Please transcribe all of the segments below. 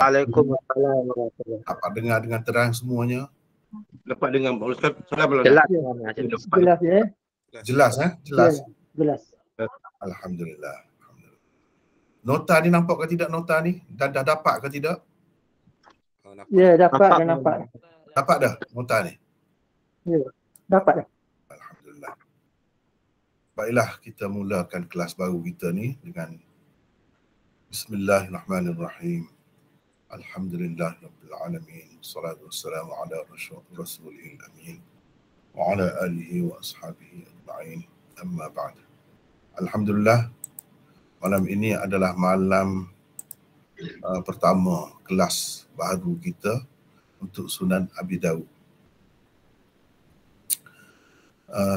Waalaikumsalam warahmatullahi. Dapat dengar dengan terang semuanya? Dapat dengar Pak Ustaz. Salam Jelas. Jelas ya? Jelas jelas. Ya, jelas. Alhamdulillah. Nota ni nampak ke tidak nota ni? Dan dah dapat ke tidak? Ya, dapat dan nampak. Dapat dah nota ni? Ya, dapat dah. Alhamdulillah. Baiklah, kita mulakan kelas baru kita ni dengan Bismillahirrahmanirrahim. Alhamdulillahirabbil alamin. Wassalatu wassalamu ala rasulil amin wa ala alihi wa ashabihi ajma'in. Amma ba'd. Alhamdulillah, malam ini adalah malam pertama kelas baru kita untuk Sunan Abi Daud.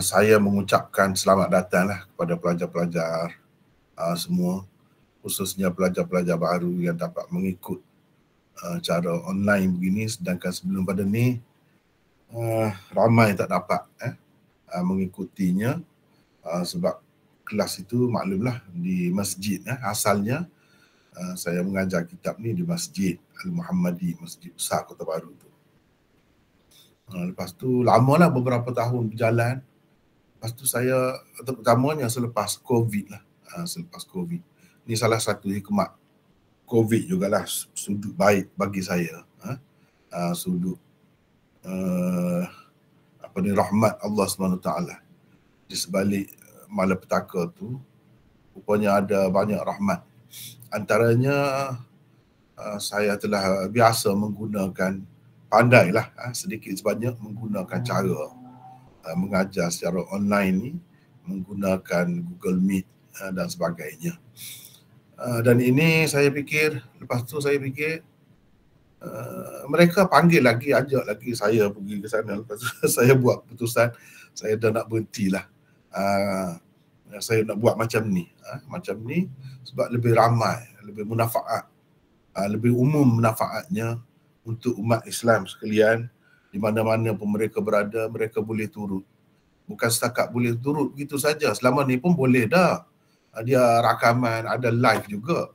Saya mengucapkan selamat datanglah kepada pelajar-pelajar semua, khususnya pelajar-pelajar baru yang dapat mengikut cara online begini, sedangkan sebelum pada ni ramai tak dapat mengikutinya sebab kelas itu maklumlah di masjid. Asalnya saya mengajar kitab ni di Masjid Al-Muhammadi, Masjid Besar Kota Baru tu. Lepas tu lamalah beberapa tahun berjalan. Lepas tu saya, terutamanya selepas COVID lah. Selepas COVID. Ini salah satu hikmat COVID jugalah, sudut baik bagi saya. Sudut rahmat Allah SWT. Di sebalik malapetaka tu, rupanya ada banyak rahmat. Antaranya saya telah biasa menggunakan, pandailah sedikit sebanyak menggunakan cara mengajar secara online ni, menggunakan Google Meet dan sebagainya. Dan ini saya fikir, lepas tu saya fikir mereka panggil lagi, ajak lagi saya pergi ke sana. Lepas tu saya buat keputusan, saya dah nak berhentilah. Saya nak buat macam ni sebab lebih ramai, lebih munafaat, lebih umum manfaatnya untuk umat Islam sekalian. Di mana-mana pun mereka berada, mereka boleh turut. Bukan setakat boleh turut begitu saja, selama ni pun boleh dah. Dia rakaman, ada live juga.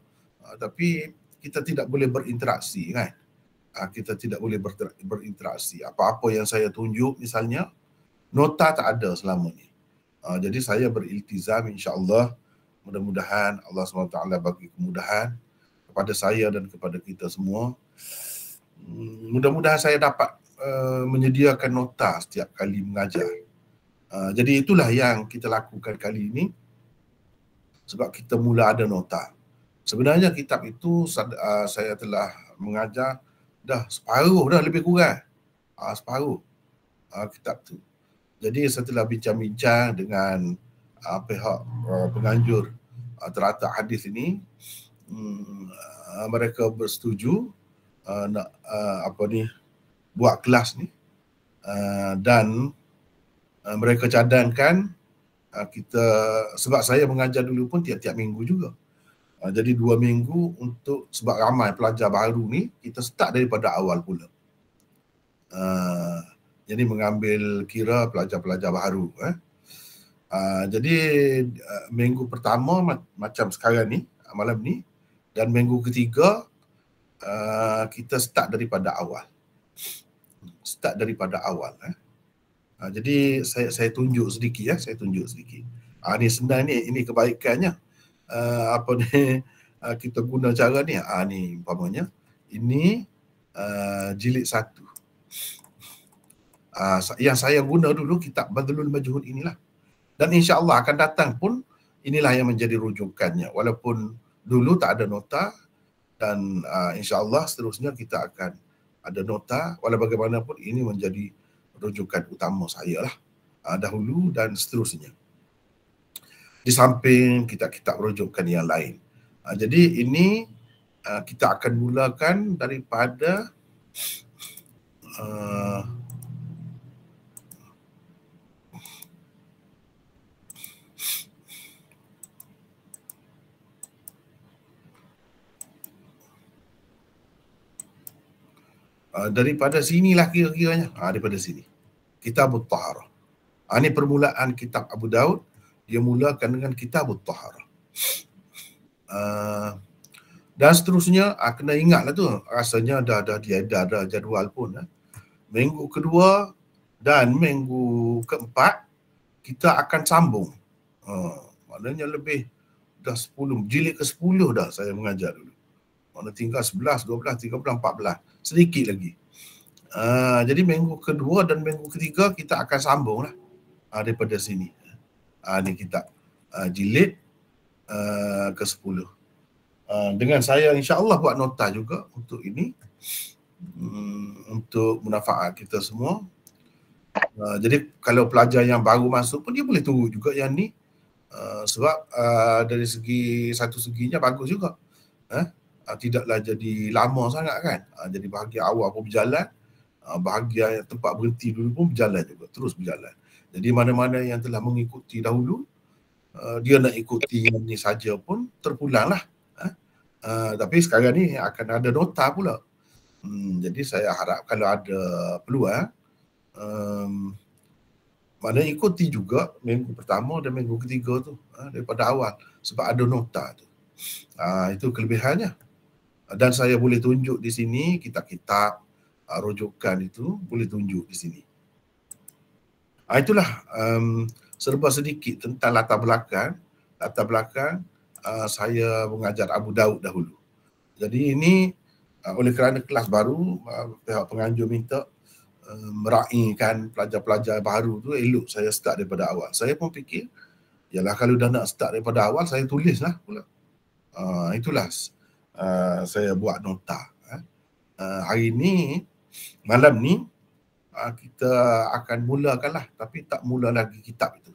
Tapi kita tidak boleh berinteraksi kan. Kita tidak boleh berinteraksi. Apa-apa yang saya tunjuk misalnya, nota tak ada selama ni. Jadi saya beriltizam, insya-Allah, mudah-mudahan Allah SWT bagi kemudahan kepada saya dan kepada kita semua. Mudah-mudahan saya dapat menyediakan nota setiap kali mengajar. Jadi itulah yang kita lakukan kali ini, sebab kita mula ada nota. Sebenarnya kitab itu saya telah mengajar dah separuh dah, lebih kurang separuh kitab tu. Jadi setelah bincang-bincang dengan pihak penganjur teratak hadis ini, mereka bersetuju nak buat kelas ni, dan mereka cadangkan kita, sebab saya mengajar dulu pun tiap-tiap minggu juga. Jadi 2 minggu untuk, sebab ramai pelajar baru ni, kita start daripada awal pula. Jadi mengambil kira pelajar-pelajar baru. Jadi minggu pertama macam sekarang ni, malam ni, dan minggu ketiga kita start daripada awal. Jadi saya tunjuk sedikit saya tunjuk sedikit. Ni senang ni, ini kebaikannya. Kita guna cara ni. Ni umpamanya ini jilid 1. Yang saya guna dulu kitab Badlul Majhud inilah. Dan insya-Allah akan datang pun inilah yang menjadi rujukannya. Walaupun dulu tak ada nota, dan insya-Allah seterusnya kita akan ada nota. Walau bagaimanapun ini menjadi rujukan utama saya lah dahulu dan seterusnya. Di samping kitab-kitab rujukan yang lain. Jadi ini kita akan mulakan daripada daripada sinilah kira-kiranya. Daripada sini. Kitabut Taharah. Ini permulaan kitab Abu Daud. Dia mulakan dengan Kitabut Taharah. Dan seterusnya, kena ingatlah tu, rasanya dah diedar dah jadual pun. Minggu kedua dan minggu keempat, kita akan sambung. Maknanya lebih dah 10, jilid ke-10 dah saya mengajar dulu. Mana tinggal 11, 12, 13, 14. Sedikit lagi. Jadi minggu kedua dan minggu ketiga kita akan sambung lah daripada sini. Ini kitab jilid ke-10. Dengan saya insya-Allah buat nota juga untuk ini, untuk manfaat kita semua. Jadi kalau pelajar yang baru masuk pun dia boleh tunggu juga yang ni, sebab dari satu seginya bagus juga. Tidaklah jadi lama sangat kan. Jadi bahagian awal pun berjalan, bahagian tempat berhenti dulu pun berjalan juga, terus berjalan. Jadi mana-mana yang telah mengikuti dahulu, dia nak ikuti yang ni saja pun terpulang lah. Tapi sekarang ni akan ada nota pula. Jadi saya harap kalau ada peluang, mana ikuti juga minggu pertama dan minggu ketiga tu daripada awal, sebab ada nota tu. Itu kelebihannya. Dan saya boleh tunjuk di sini kitab-kitab rujukan itu boleh tunjuk di sini. Itulah serba sedikit tentang latar belakang. Saya mengajar Abu Daud dahulu. Jadi ini oleh kerana kelas baru, pihak penganjur minta meraihkan pelajar-pelajar baru tu, elok saya start daripada awal. Saya pun fikir, yalah kalau dah nak start daripada awal, saya tulislah pula. Itulah saya buat nota. Hari ni, malam ni, kita akan mulakanlah, tapi tak mula lagi kitab itu.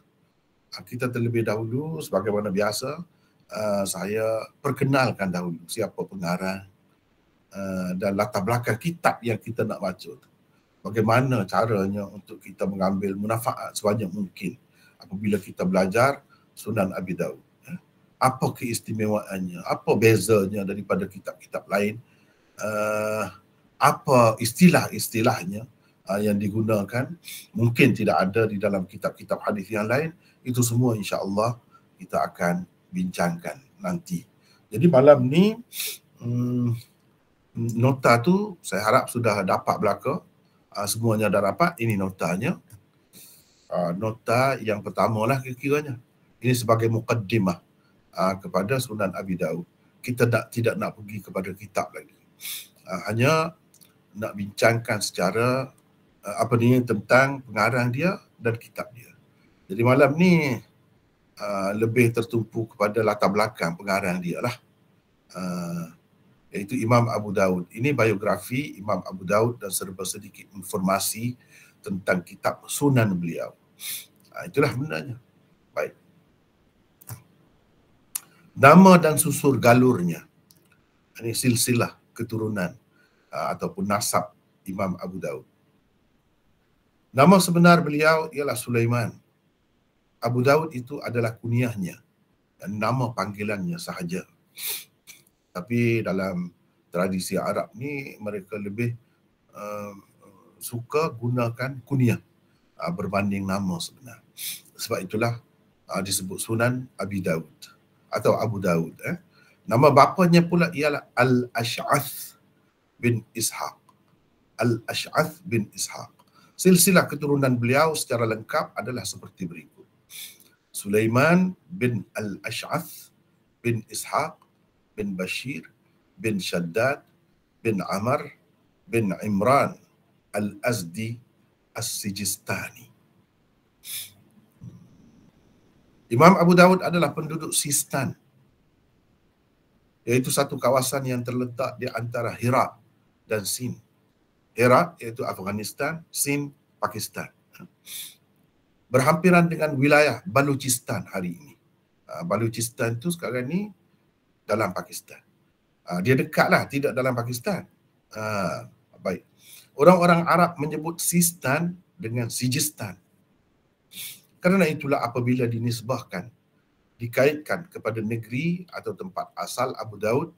Kita terlebih dahulu sebagaimana biasa, saya perkenalkan dahulu siapa pengarang dan latar belakang kitab yang kita nak baca tu. Bagaimana caranya untuk kita mengambil manfaat sebanyak mungkin apabila kita belajar Sunan Abi Daud. Apa keistimewaannya, apa bezanya daripada kitab-kitab lain, apa istilah-istilahnya yang digunakan, mungkin tidak ada di dalam kitab-kitab hadis yang lain. Itu semua insya-Allah kita akan bincangkan nanti. Jadi malam ni nota tu saya harap sudah dapat belaka. Semuanya dah dapat. Ini notanya. Nota yang pertama lah kira-kiranya. Ini sebagai muqaddimah kepada Sunan Abi Daud. Kita tidak nak pergi kepada kitab lagi. Hanya nak bincangkan secara tentang pengarang dia dan kitab dia. Jadi malam ni lebih tertumpu kepada latar belakang pengarang dia lah, iaitu Imam Abu Daud. Ini biografi Imam Abu Daud dan serba sedikit informasi tentang kitab Sunan beliau. Itulah benarnya. Baik. Nama dan susur galurnya. Ini silsilah keturunan ataupun nasab Imam Abu Daud. Nama sebenar beliau ialah Sulaiman. Abu Daud itu adalah kunyahnya dan nama panggilannya sahaja. Tapi dalam tradisi Arab ni mereka lebih suka gunakan kunyah berbanding nama sebenar. Sebab itulah disebut Sunan Abi Daud atau Abu Daud. Nama bapanya pula ialah Al-Ash'ath bin Ishaq. Al-Ash'ath bin Ishaq. Silsilah keturunan beliau secara lengkap adalah seperti berikut. Sulaiman bin Al-Ash'ath bin Ishaq bin Bashir bin Shaddad bin Amr bin Imran Al-Azdi As-Sijistani. Imam Abu Daud adalah penduduk Sistan, iaitu satu kawasan yang terletak di antara Herat dan Sind. Herat iaitu Afghanistan, Sind Pakistan. Berhampiran dengan wilayah Baluchistan hari ini. Baluchistan itu sekarang ni dalam Pakistan. Dia dekatlah, tidak dalam Pakistan. Baik. Orang-orang Arab menyebut Sistan dengan Sijistan. Kerana itulah apabila dinisbahkan, dikaitkan kepada negeri atau tempat asal Abu Daud,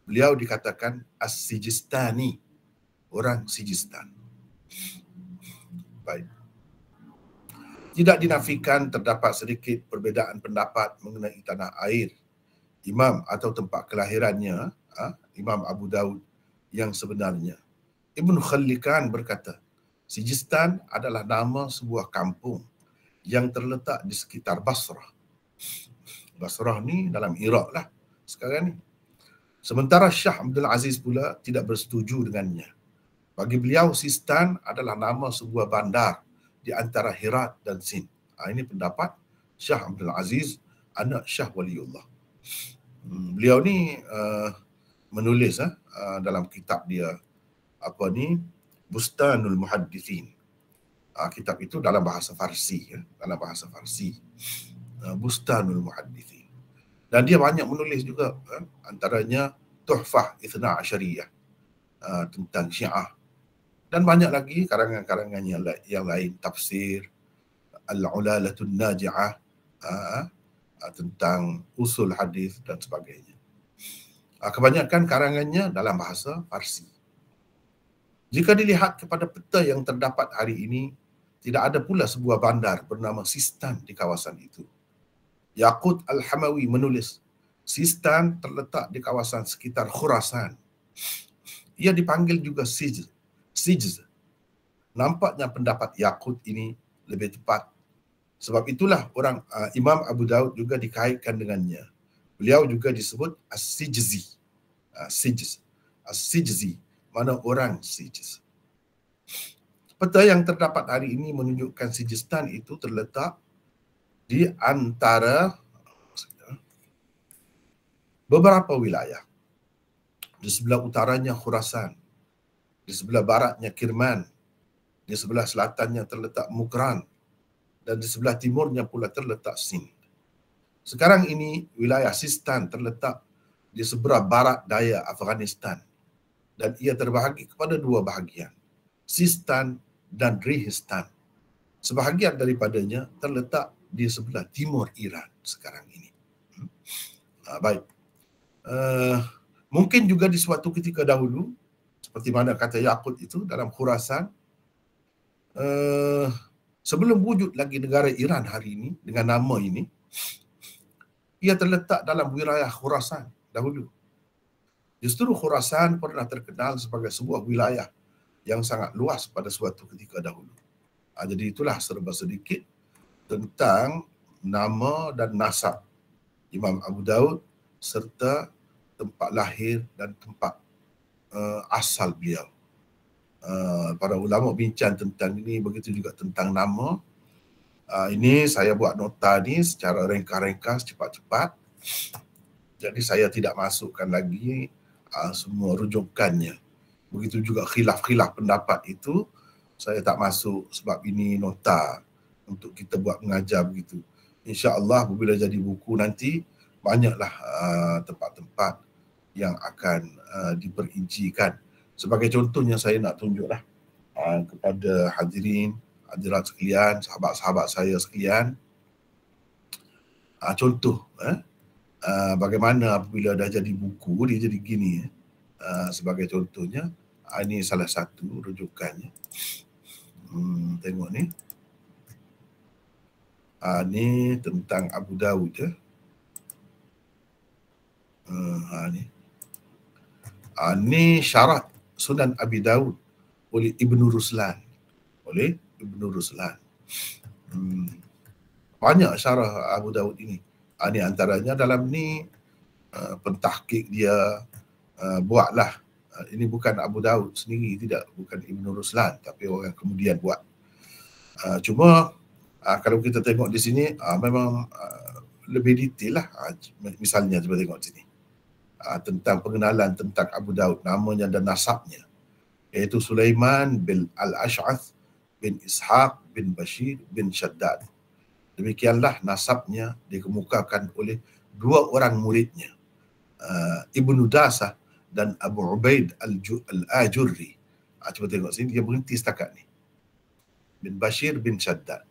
beliau dikatakan As-Sijistani, orang Sijistan. Baik. Tidak dinafikan terdapat sedikit perbezaan pendapat mengenai tanah air Imam atau tempat kelahirannya Imam Abu Daud yang sebenarnya. Ibn Khallikan berkata, Sijistan adalah nama sebuah kampung yang terletak di sekitar Basrah. Basrah ni dalam Iraq lah sekarang ni. Sementara Shah Abdul Aziz pula tidak bersetuju dengannya. Bagi beliau, Sistan adalah nama sebuah bandar di antara Herat dan Sind. Ini pendapat Shah Abdul Aziz, anak Shah Waliullah. Beliau ni menulis dalam kitab dia Bustanul Muhaddithin. Kitab itu dalam bahasa Farsi, dalam bahasa Farsi. Bustanul Muhaddithin. Dan dia banyak menulis juga, antaranya Tuhfah Ithna Asyariyah tentang Syiah. Dan banyak lagi karangan-karangan yang lain, tafsir Al-Ulalatun Naji'ah tentang usul hadis dan sebagainya. Kebanyakan karangannya dalam bahasa Farsi. Jika dilihat kepada peta yang terdapat hari ini, tidak ada pula sebuah bandar bernama Sistan di kawasan itu. Yaqut Al-Hamawi menulis, Sistan terletak di kawasan sekitar Khurasan. Ia dipanggil juga Sijz. Nampaknya pendapat Yaqut ini lebih tepat. Sebab itulah Imam Abu Daud juga dikaitkan dengannya. Beliau juga disebut As-Sijzi. As-Sijzi, mana orang Sijz. Peta yang terdapat hari ini menunjukkan Sijistan itu terletak di antara beberapa wilayah. Di sebelah utaranya Khurasan, di sebelah baratnya Kirman, di sebelah selatannya terletak Mukran, dan di sebelah timurnya pula terletak Sind. Sekarang ini wilayah Sistan terletak di sebelah barat daya Afghanistan dan ia terbahagi kepada dua bahagian, Sistan dan Rihistan. Sebahagian daripadanya terletak di sebelah timur Iran sekarang ini. Baik. Mungkin juga di suatu ketika dahulu, seperti mana kata Yaqut itu dalam Khurasan, sebelum wujud lagi negara Iran hari ini dengan nama ini, ia terletak dalam wilayah Khurasan dahulu. Justru Khurasan pernah terkenal sebagai sebuah wilayah yang sangat luas pada suatu ketika dahulu. Jadi itulah serba sedikit tentang nama dan nasab Imam Abu Daud serta tempat lahir dan tempat asal beliau. Para ulama bincang tentang ini, begitu juga tentang nama. Ini saya buat nota ni secara ringkas-ringkas, cepat-cepat. Jadi saya tidak masukkan lagi semua rujukannya. Begitu juga khilaf-khilaf pendapat itu, saya tak masuk sebab ini nota untuk kita buat mengajar begitu. InsyaAllah bila jadi buku nanti, banyaklah tempat-tempat yang akan diperincikan. Sebagai contohnya saya nak tunjuklah kepada hadirin, hadirat sekalian, sahabat-sahabat saya sekalian. Contoh, bagaimana apabila dah jadi buku, dia jadi gini. Sebagai contohnya, ini salah satu rujukannya. Tengok ni. Ni tentang Abu Daud. Ni syarat Sunan Abi Daud oleh Ibnu Ruslan. Banyak syarah Abu Daud ini. Ini antaranya dalam ni pentahqiq dia buatlah. Ini bukan Abu Daud sendiri, tidak, bukan Ibnu Ruslan, tapi orang kemudian buat. Cuma kalau kita tengok di sini memang lebih detail lah. Misalnya cuba tengok di sini tentang pengenalan tentang Abu Daud, namanya dan nasabnya, iaitu Sulaiman bin Al-Ash'ath bin Ishaq bin Bashir bin Shaddad. Demikianlah nasabnya dikemukakan oleh dua orang muridnya, Ibnu Dasah dan Abu Ubaid Al-Ajurri. Cuba tengok sini, dia berhenti setakat ni, bin Bashir bin Shaddad.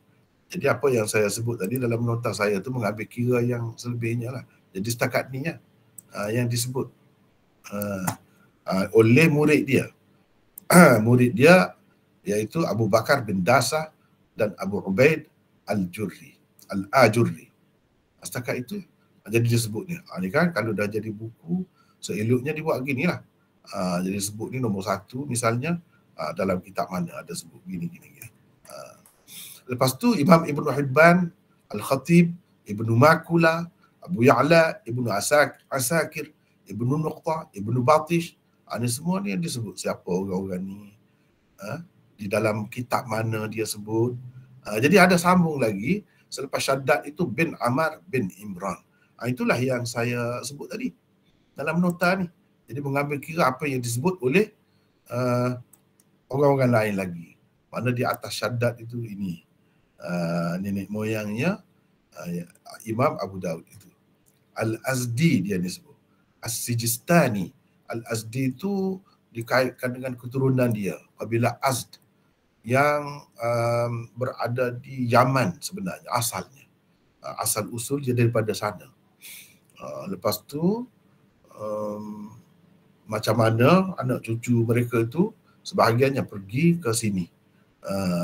Jadi apa yang saya sebut tadi dalam nota saya tu mengambil kira yang selebihnya lah. Jadi setakat ni yang disebut oleh murid dia. Murid dia iaitu Abu Bakar bin Dasah dan Abu Ubaid Al-Ajurri. Setakat itu. Jadi disebutnya. Ini kan kalau dah jadi buku, Seeloknya dibuat gini lah. Jadi sebut ni nombor 1 misalnya, dalam kitab mana ada sebut gini. Lepas tu Imam Ibn Hibban, Al-Khatib, Ibnu Makula, Abu Ya'la, Ibnu Asakir, Ibnu Nuqtah, Ibnu Batish, ini semua ni yang disebut siapa orang-orang ni, di dalam kitab mana dia sebut. Jadi ada sambung lagi selepas Syaddad itu bin Amar bin Imran. Itulah yang saya sebut tadi dalam nota ni. Jadi mengambil kira apa yang disebut oleh orang-orang lain lagi. Mana di atas Syaddad itu ini nenek moyangnya Imam Abu Daud itu. Al-Azdi dia disebut. As-Sijistani. Al-Azdi itu dikaitkan dengan keturunan dia. Apabila Azd yang berada di Yaman sebenarnya asalnya. Asal usul dia daripada sana. Lepas tu macam mana anak cucu mereka itu sebahagiannya pergi ke sini.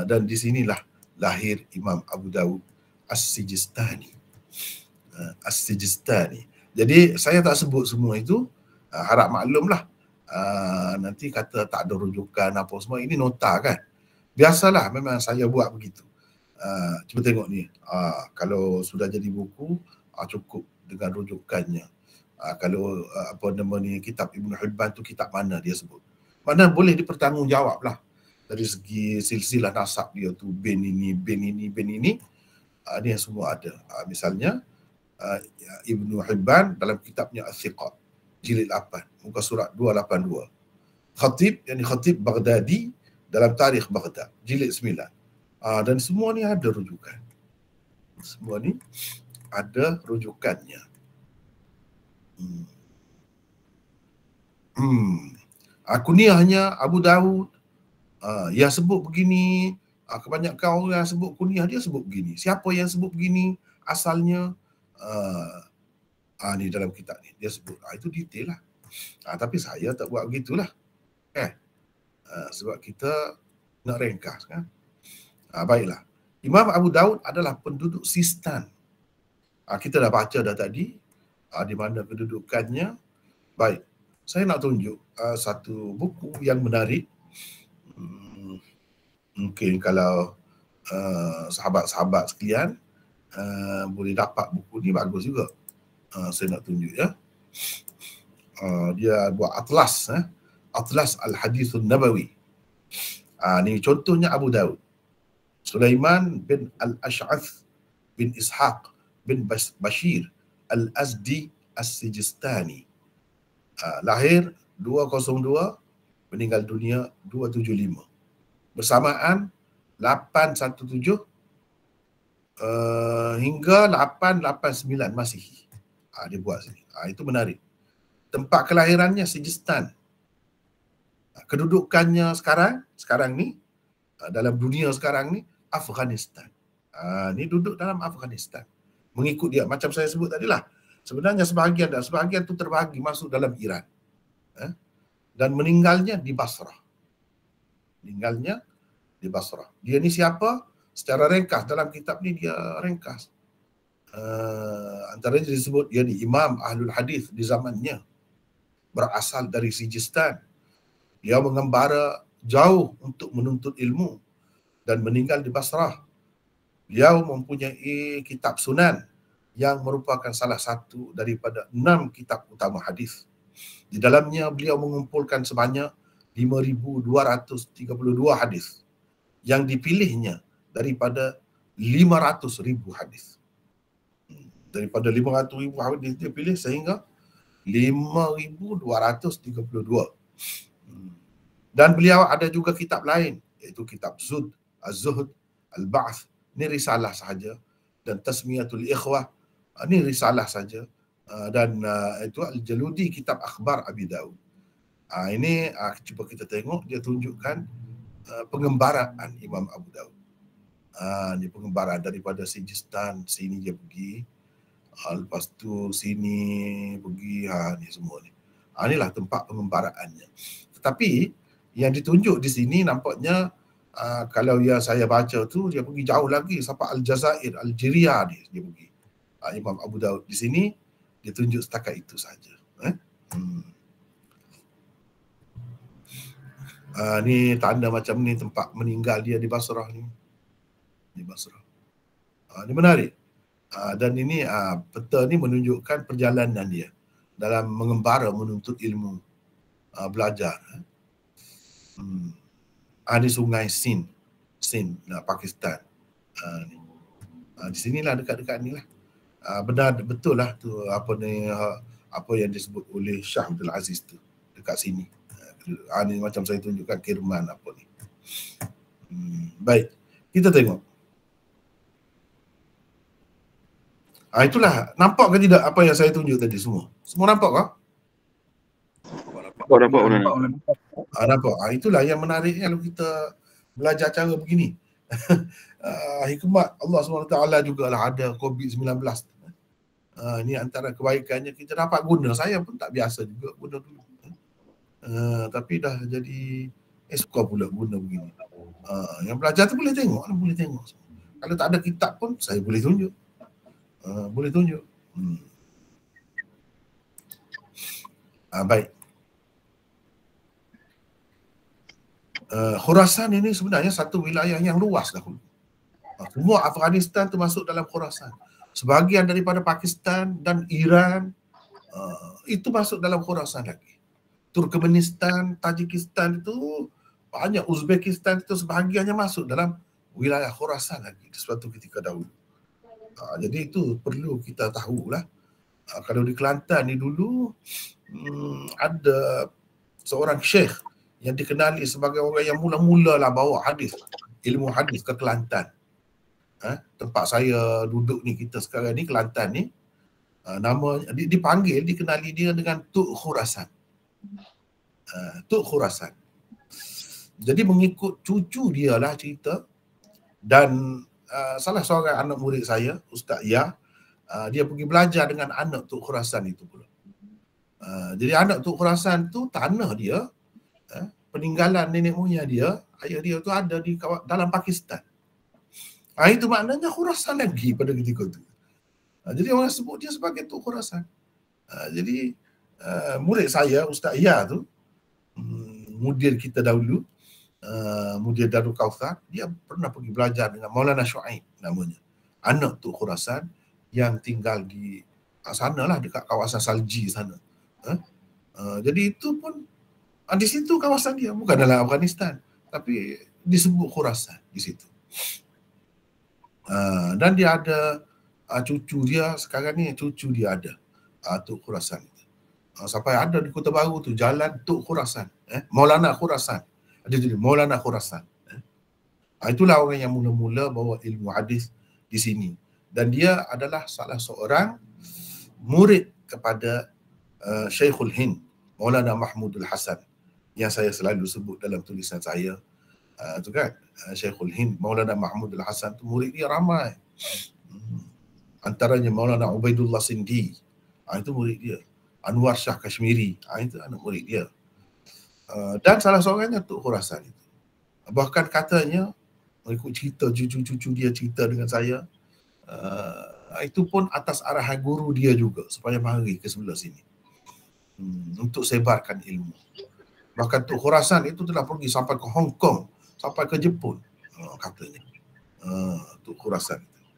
Dan di sinilah lahir Imam Abu Daud As-Sijistani. As-Sijistani. Jadi saya tak sebut semua itu, harap maklumlah. Nanti kata tak ada rujukan apa semua, ini nota kan. Biasalah memang saya buat begitu. Cuba tengok ni. Kalau sudah jadi buku, cukup dengan rujukannya. Kalau apa nama ni, kitab Ibn Hibban tu kitab mana dia sebut. Mana boleh dipertanggungjawablah. Dari segi silsilah nasab dia tu, bin ini, dia semua ada. Misalnya Ibnu Hibban dalam kitabnya Al-Thiqat, jilid 8, muka surat 282. Khatib, yang Khatib Baghdadi dalam Tarikh Baghdad, jilid 9. Dan semua ni ada rujukan. Semua ni ada rujukannya. Kunyahnya Abu Daud, yang sebut begini, kebanyakan orang yang sebut kunyah dia sebut begini. Siapa yang sebut begini asalnya, ni dalam kitab ni dia sebut. Itu detail lah. Tapi saya tak buat begitulah. Sebab kita nak ringkas kan. Baiklah. Imam Abu Daud adalah penduduk Sistan. Kita dah baca dah tadi di mana kedudukannya. Baik. Saya nak tunjuk satu buku yang menarik. Mungkin kalau sahabat-sahabat sekalian boleh dapat buku ni, bagus juga. Saya nak tunjuk ya. Dia buat atlas, Atlas Al-Hadithun Nabawi. Ni contohnya Abu Daud. Sulaiman bin Al-Ash'ath bin Ishaq bin Bashir Al-Azdi As-Sijistani. Lahir 202, meninggal dunia 275. Bersamaan 817 hingga 889 Masihi. Dia buat sini. Itu menarik. Tempat kelahirannya Sijistan. Kedudukannya sekarang ni, dalam dunia sekarang ni, Afghanistan. Ni duduk dalam Afghanistan. Mengikut dia, macam saya sebut tadi lah. Sebenarnya sebahagian tu terbagi masuk dalam Iran. Dan meninggalnya di Basrah. Dia ni siapa? Secara ringkas dalam kitab ni dia ringkas. Antaranya disebut dia ni Imam Ahlul Hadis di zamannya. Berasal dari Sijistan. Dia mengembara jauh untuk menuntut ilmu dan meninggal di Basrah. Beliau mempunyai kitab Sunan yang merupakan salah satu daripada 6 kitab utama hadis. Di dalamnya beliau mengumpulkan sebanyak 5,232 hadis yang dipilihnya daripada 500,000 hadis. Daripada 500,000 hadis dia pilih sehingga 5,232. Dan beliau ada juga kitab lain, iaitu kitab Az-Zuhd, Al-Ba'th, ini risalah sahaja, dan Tasmiyatul Ikhwah, ini risalah saja, dan itu Al-Jaludi, kitab Akhbar Abi Daud. Ini cuba kita tengok, dia tunjukkan pengembaraan Imam Abu Daud. Ini pengembaraan daripada Sijistan, sini dia pergi, lepas tu sini pergi, ni semua ni. Inilah tempat pengembaraannya. Tetapi yang ditunjuk di sini nampaknya kalau yang saya baca tu dia pergi jauh lagi sampai Al-Jazair, Algeria dia pergi. Imam Abu Daud di sini dia tunjuk setakat itu saja. Ni tanda macam ni tempat meninggal dia di Basrah ni. Di Basrah. Ini menarik. Dan ini peta ni menunjukkan perjalanan dia dalam mengembara menuntut ilmu, belajar. Di sungai Sindh, Pakistan. Di sinilah, dekat-dekat ni lah. Benar, betul lah tu apa yang disebut oleh Shah Abdul Aziz tu, dekat sini. Ni macam saya tunjukkan Kirman apa ni. Baik, kita tengok. Itulah, nampak ke tidak apa yang saya tunjuk tadi semua? Semua nampak ke? Nampak. Itulah yang menarik kalau kita belajar cara begini. Hikmat Allah SWT jugalah ada COVID-19. Ini antara kebaikannya kita dapat guna. Saya pun tak biasa juga guna dulu. Tapi dah jadi suka pula guna begini. Yang belajar tu boleh tengok. Kalau tak ada kitab pun saya boleh tunjuk. Baik. Khurasan ini sebenarnya satu wilayah yang luas dahulu. Semua Afghanistan termasuk dalam Khurasan. Sebahagian daripada Pakistan dan Iran itu masuk dalam Khurasan lagi. Turkmenistan, Tajikistan itu banyak, Uzbekistan itu sebahagiannya masuk dalam wilayah Khurasan lagi di suatu ketika dahulu. Jadi itu perlu kita tahulah. Kalau di Kelantan ni dulu ada seorang syekh yang dikenali sebagai orang yang mula-mula lah bawa hadis, ilmu hadis ke Kelantan. Tempat saya duduk ni, kita sekarang ni Kelantan ni, nama dipanggil, dikenali dia dengan Tuk Khurasan. Tuk Khurasan. Jadi mengikut cucu dia lah cerita, dan salah seorang anak murid saya, Ustaz Ya, dia pergi belajar dengan anak Tuk Khurasan itu pula. Jadi anak Tuk Khurasan tu, tanah dia, peninggalan nenek moyang dia, ayah dia tu ada di dalam Pakistan. Itu maknanya Khurasan lagi pada ketika itu. Jadi orang sebut dia sebagai Tuk Khurasan. Jadi murid saya, Ustaz Ya tu, mudir kita dahulu, mudir Darul Kautsar, dia pernah pergi belajar dengan Maulana Shu'aib namanya. Anak Tuk Khurasan yang tinggal di sana lah, dekat kawasan Salji sana. Jadi itu pun di situ kawasan dia, bukan dalam Afghanistan, tapi disebut Khurasan di situ. Dan dia ada cucu dia sekarang ni, cucu dia ada Tuk Khurasan. Sampai ada di Kota Baru tu jalan Tuk Khurasan, Maulana Khurasan. Ada jadi Maulana Khurasan. Itulah orang yang mula-mula bawa ilmu hadis di sini. Dan dia adalah salah seorang murid kepada Syekhul Hind, Maulana Mahmudul Hasan, yang saya selalu sebut dalam tulisan saya. Tu kan, Syekhul Hind, Maulana Mahmudul Hasan tu murid dia ramai. Antaranya Maulana Ubaidullah Sindi, itu murid dia. Anwar Shah Kashmiri, itu anak murid dia. Dan salah seorangnya Tuk Khurasan itu. Bahkan katanya, mengikut cerita cucu-cucu dia cerita dengan saya, itu pun atas arahan guru dia juga, supaya mari ke sebelah sini untuk sebarkan ilmu. Bahkan Tuk Khurasan itu telah pergi sampai ke Hong Kong, sampai ke Jepun, katanya. Tuk Khurasan itu.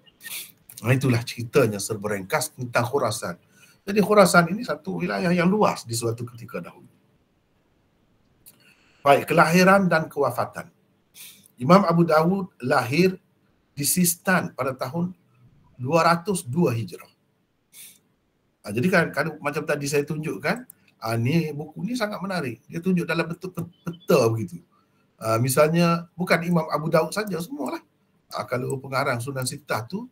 Itulah ceritanya serba ringkas tentang Khurasan. Jadi Khurasan ini satu wilayah yang luas di suatu ketika dahulu. Baik, kelahiran dan kewafatan. Imam Abu Dawud lahir di Sistan pada tahun 202 Hijrah. Jadi kan macam tadi saya tunjukkan, ni buku ni sangat menarik. Dia tunjuk dalam bentuk peta begitu. Misalnya bukan Imam Abu Dawud saja, semualah. Kalau pengarang Sunan Sittah tu,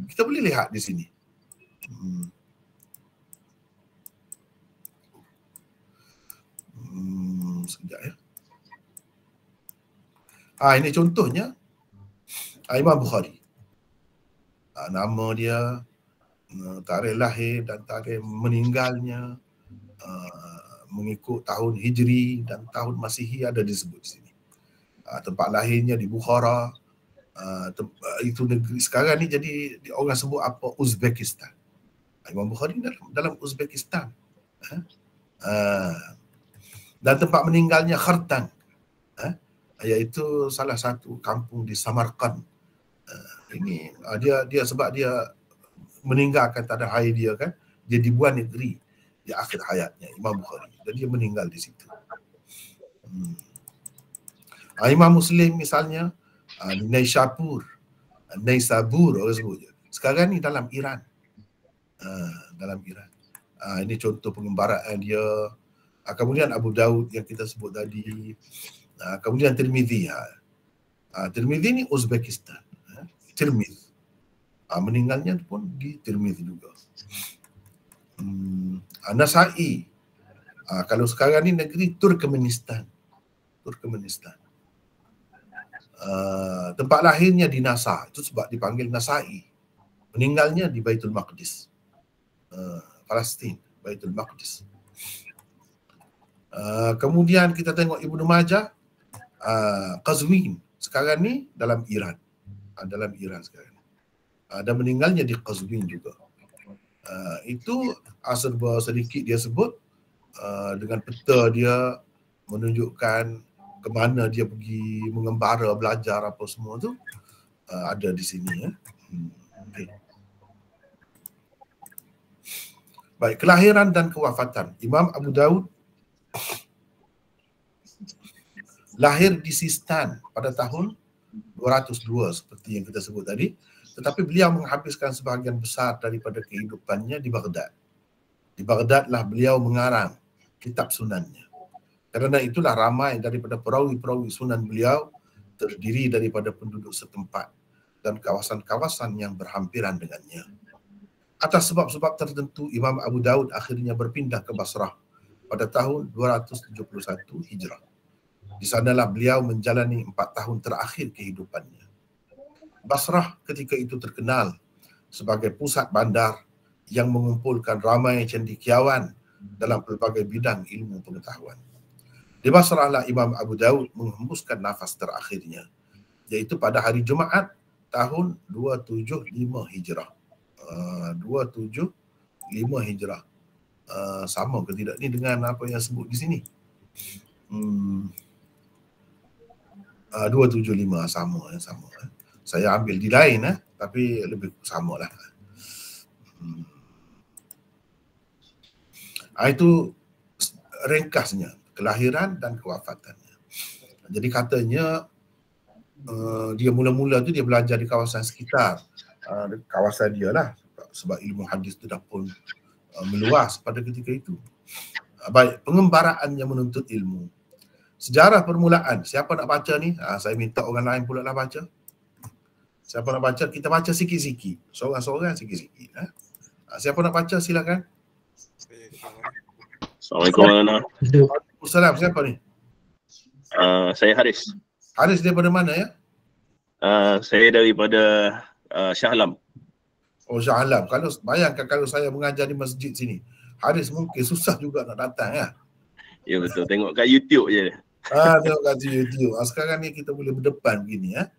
kita boleh lihat di sini. Sekejap ya. Ini contohnya Imam Bukhari. Nama dia, tarikh lahir dan tarikh meninggalnya, mengikut tahun Hijri dan tahun Masihi ada disebut di sini. Tempat lahirnya di Bukhara. Itu negeri sekarang ni jadi orang sebut apa, Uzbekistan. Imam Bukhari dalam Uzbekistan Dan tempat meninggalnya Khartan, iaitu salah satu kampung di Samarkand. Ini dia sebab dia meninggalkan tanah air dia kan, dia dibuang negeri di akhir hayatnya Imam Bukhari, dan dia meninggal di situ. Imam Muslim misalnya di Naisabur orang sebut je. Sekarang ni dalam Iran. Ini contoh pengembaraan dia. Kemudian Abu Daud yang kita sebut tadi. Kemudian Tirmidzi. Tirmidzi ni Uzbekistan. Tirmidz. Meninggalnya pun di Tirmidz juga. Nasai. Kalau sekarang ni negeri Turkmenistan. Tempat lahirnya di Nasa, itu sebab dipanggil Nasai. Meninggalnya di Baitul Maqdis, Palestin, Baitul Maqdis. Kemudian kita tengok Ibnu Majah, Qazwin, sekarang ni dalam Iran, sekarang. Dan meninggalnya di Qazwin juga. Itu serba sedikit dia sebut, dengan peta dia menunjukkan ke mana dia pergi mengembara, belajar apa semua tu, ada di sini. Okay. Baik, kelahiran dan kewafatan. Imam Abu Daud lahir di Sistan pada tahun 202 seperti yang kita sebut tadi, tetapi beliau menghabiskan sebahagian besar daripada kehidupannya di Baghdad. Di Baghdadlah beliau mengarang kitab sunannya. Kerana itulah ramai daripada perawi-perawi sunan beliau terdiri daripada penduduk setempat dan kawasan-kawasan yang berhampiran dengannya. Atas sebab-sebab tertentu, Imam Abu Daud akhirnya berpindah ke Basrah pada tahun 271 Hijrah. Di sanalah beliau menjalani 4 tahun terakhir kehidupannya. Basrah ketika itu terkenal sebagai pusat bandar yang mengumpulkan ramai cendekiawan dalam pelbagai bidang ilmu pengetahuan. Di Basrah lah Imam Abu Daud menghembuskan nafas terakhirnya, iaitu pada hari Jumaat tahun 275 Hijrah. 275 Hijrah. Sama ke tidak ni dengan apa yang sebut di sini? 275 sama. Saya ambil di lain tapi lebih samalah. Itu ringkasnya kelahiran dan kewafatannya. Jadi katanya dia mula-mula tu dia belajar di kawasan sekitar kawasan dia lah, sebab ilmu hadis tu dah pun meluas pada ketika itu. Baik, pengembaraan yang menuntut ilmu. Sejarah permulaan, siapa nak baca ni? Saya minta orang lain pula lah baca. Siapa nak baca? Kita baca sikit-sikit. Seorang-seorang sikit-sikit. Siapa nak baca silakan. Assalamualaikum warahmatullahi wabarakatuh. Assalamualaikum, siapa ni? Saya Haris. Haris daripada mana ya? Saya daripada Shah Alam. Oh, Shah Alam. Kalau bayangkan kalau saya mengajar di masjid sini, Haris mungkin susah juga nak datang ya. Ya betul, tengok kat YouTube je. Tengok kat YouTube. Sekarang ni kita boleh berdepan begini ya.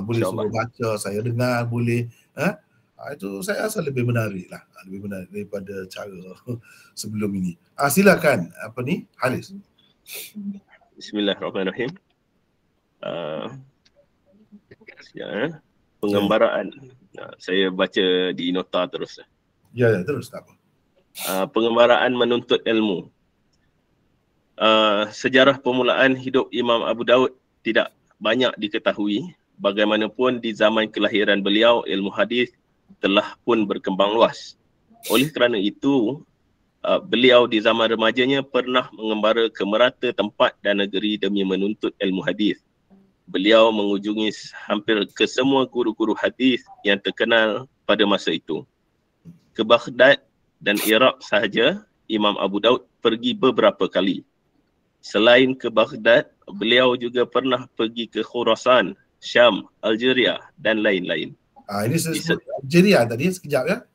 Boleh suruh baca, saya dengar, boleh. Itu saya rasa lebih menarik lah. Lebih menarik daripada cara sebelum ini. Silakan, apa ni, Haris. Bismillahirrahmanirrahim. Pengembaraan. Saya baca di nota terus. Ya, terus tak apa. Pengembaraan menuntut ilmu. Sejarah permulaan hidup Imam Abu Daud tidak banyak diketahui. Bagaimanapun di zaman kelahiran beliau, ilmu hadis telah pun berkembang luas. Oleh kerana itu, beliau di zaman remajanya pernah mengembara ke merata tempat dan negeri demi menuntut ilmu hadis. Beliau mengunjungi hampir ke semua guru-guru hadis yang terkenal pada masa itu. Ke Baghdad dan Iraq sahaja, Imam Abu Daud pergi beberapa kali. Selain ke Baghdad, beliau juga pernah pergi ke Khurasan, Syam, Algeria dan lain-lain. Ini saya sebut Algeria tadi sekejap ya.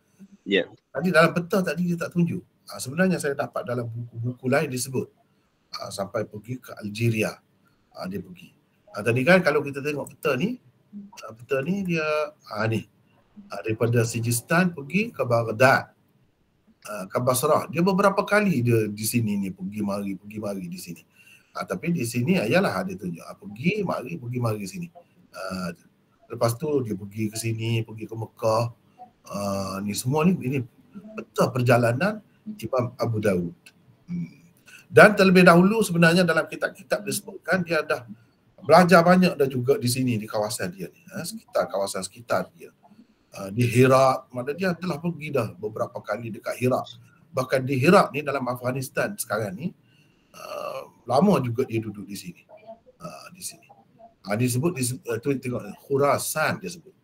Ya. Tadi dalam peta tadi dia tak tunjuk. Sebenarnya saya dapat dalam buku-buku lain disebut sampai pergi ke Algeria. Dia pergi. Tadi kan kalau kita tengok peta ni dia ni daripada Sijistan pergi ke Baghdad. ke Basrah. Dia beberapa kali dia di sini ni pergi mari di sini. Tapi di sini ayalah dia tunjuk pergi mari sini. Lepas tu dia pergi ke sini, pergi ke Mekah. Ni semua ni ini betul perjalanan Imam Abu Daud. Dan terlebih dahulu sebenarnya dalam kitab-kitab disebutkan dia dah belajar banyak dah juga di sini di kawasan dia ni, kawasan sekitar dia. Di Hira, mana dia telah pergi dah beberapa kali dekat Hira. Bahkan di Hira ni dalam Afghanistan sekarang ni lama juga dia duduk di sini. Di sini. Disebut tu tengok Khurasan dia sebut.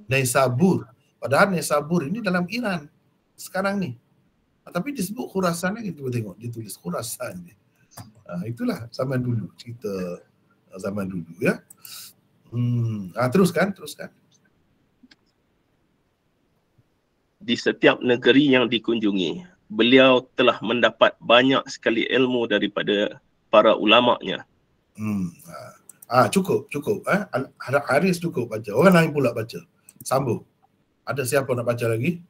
Naisabur. Padahal Naisabur ini dalam Iran sekarang ni. Tapi disebut Khurasan ni, kita tengok dia tulis Khurasan ni. Itulah zaman dulu, cerita zaman dulu ya. Teruskan. Di setiap negeri yang dikunjungi, beliau telah mendapat banyak sekali ilmu daripada para ulama'nya. Cukup. Haris cukup baca. Orang lain pula baca. Sambung. Ada siapa nak baca lagi?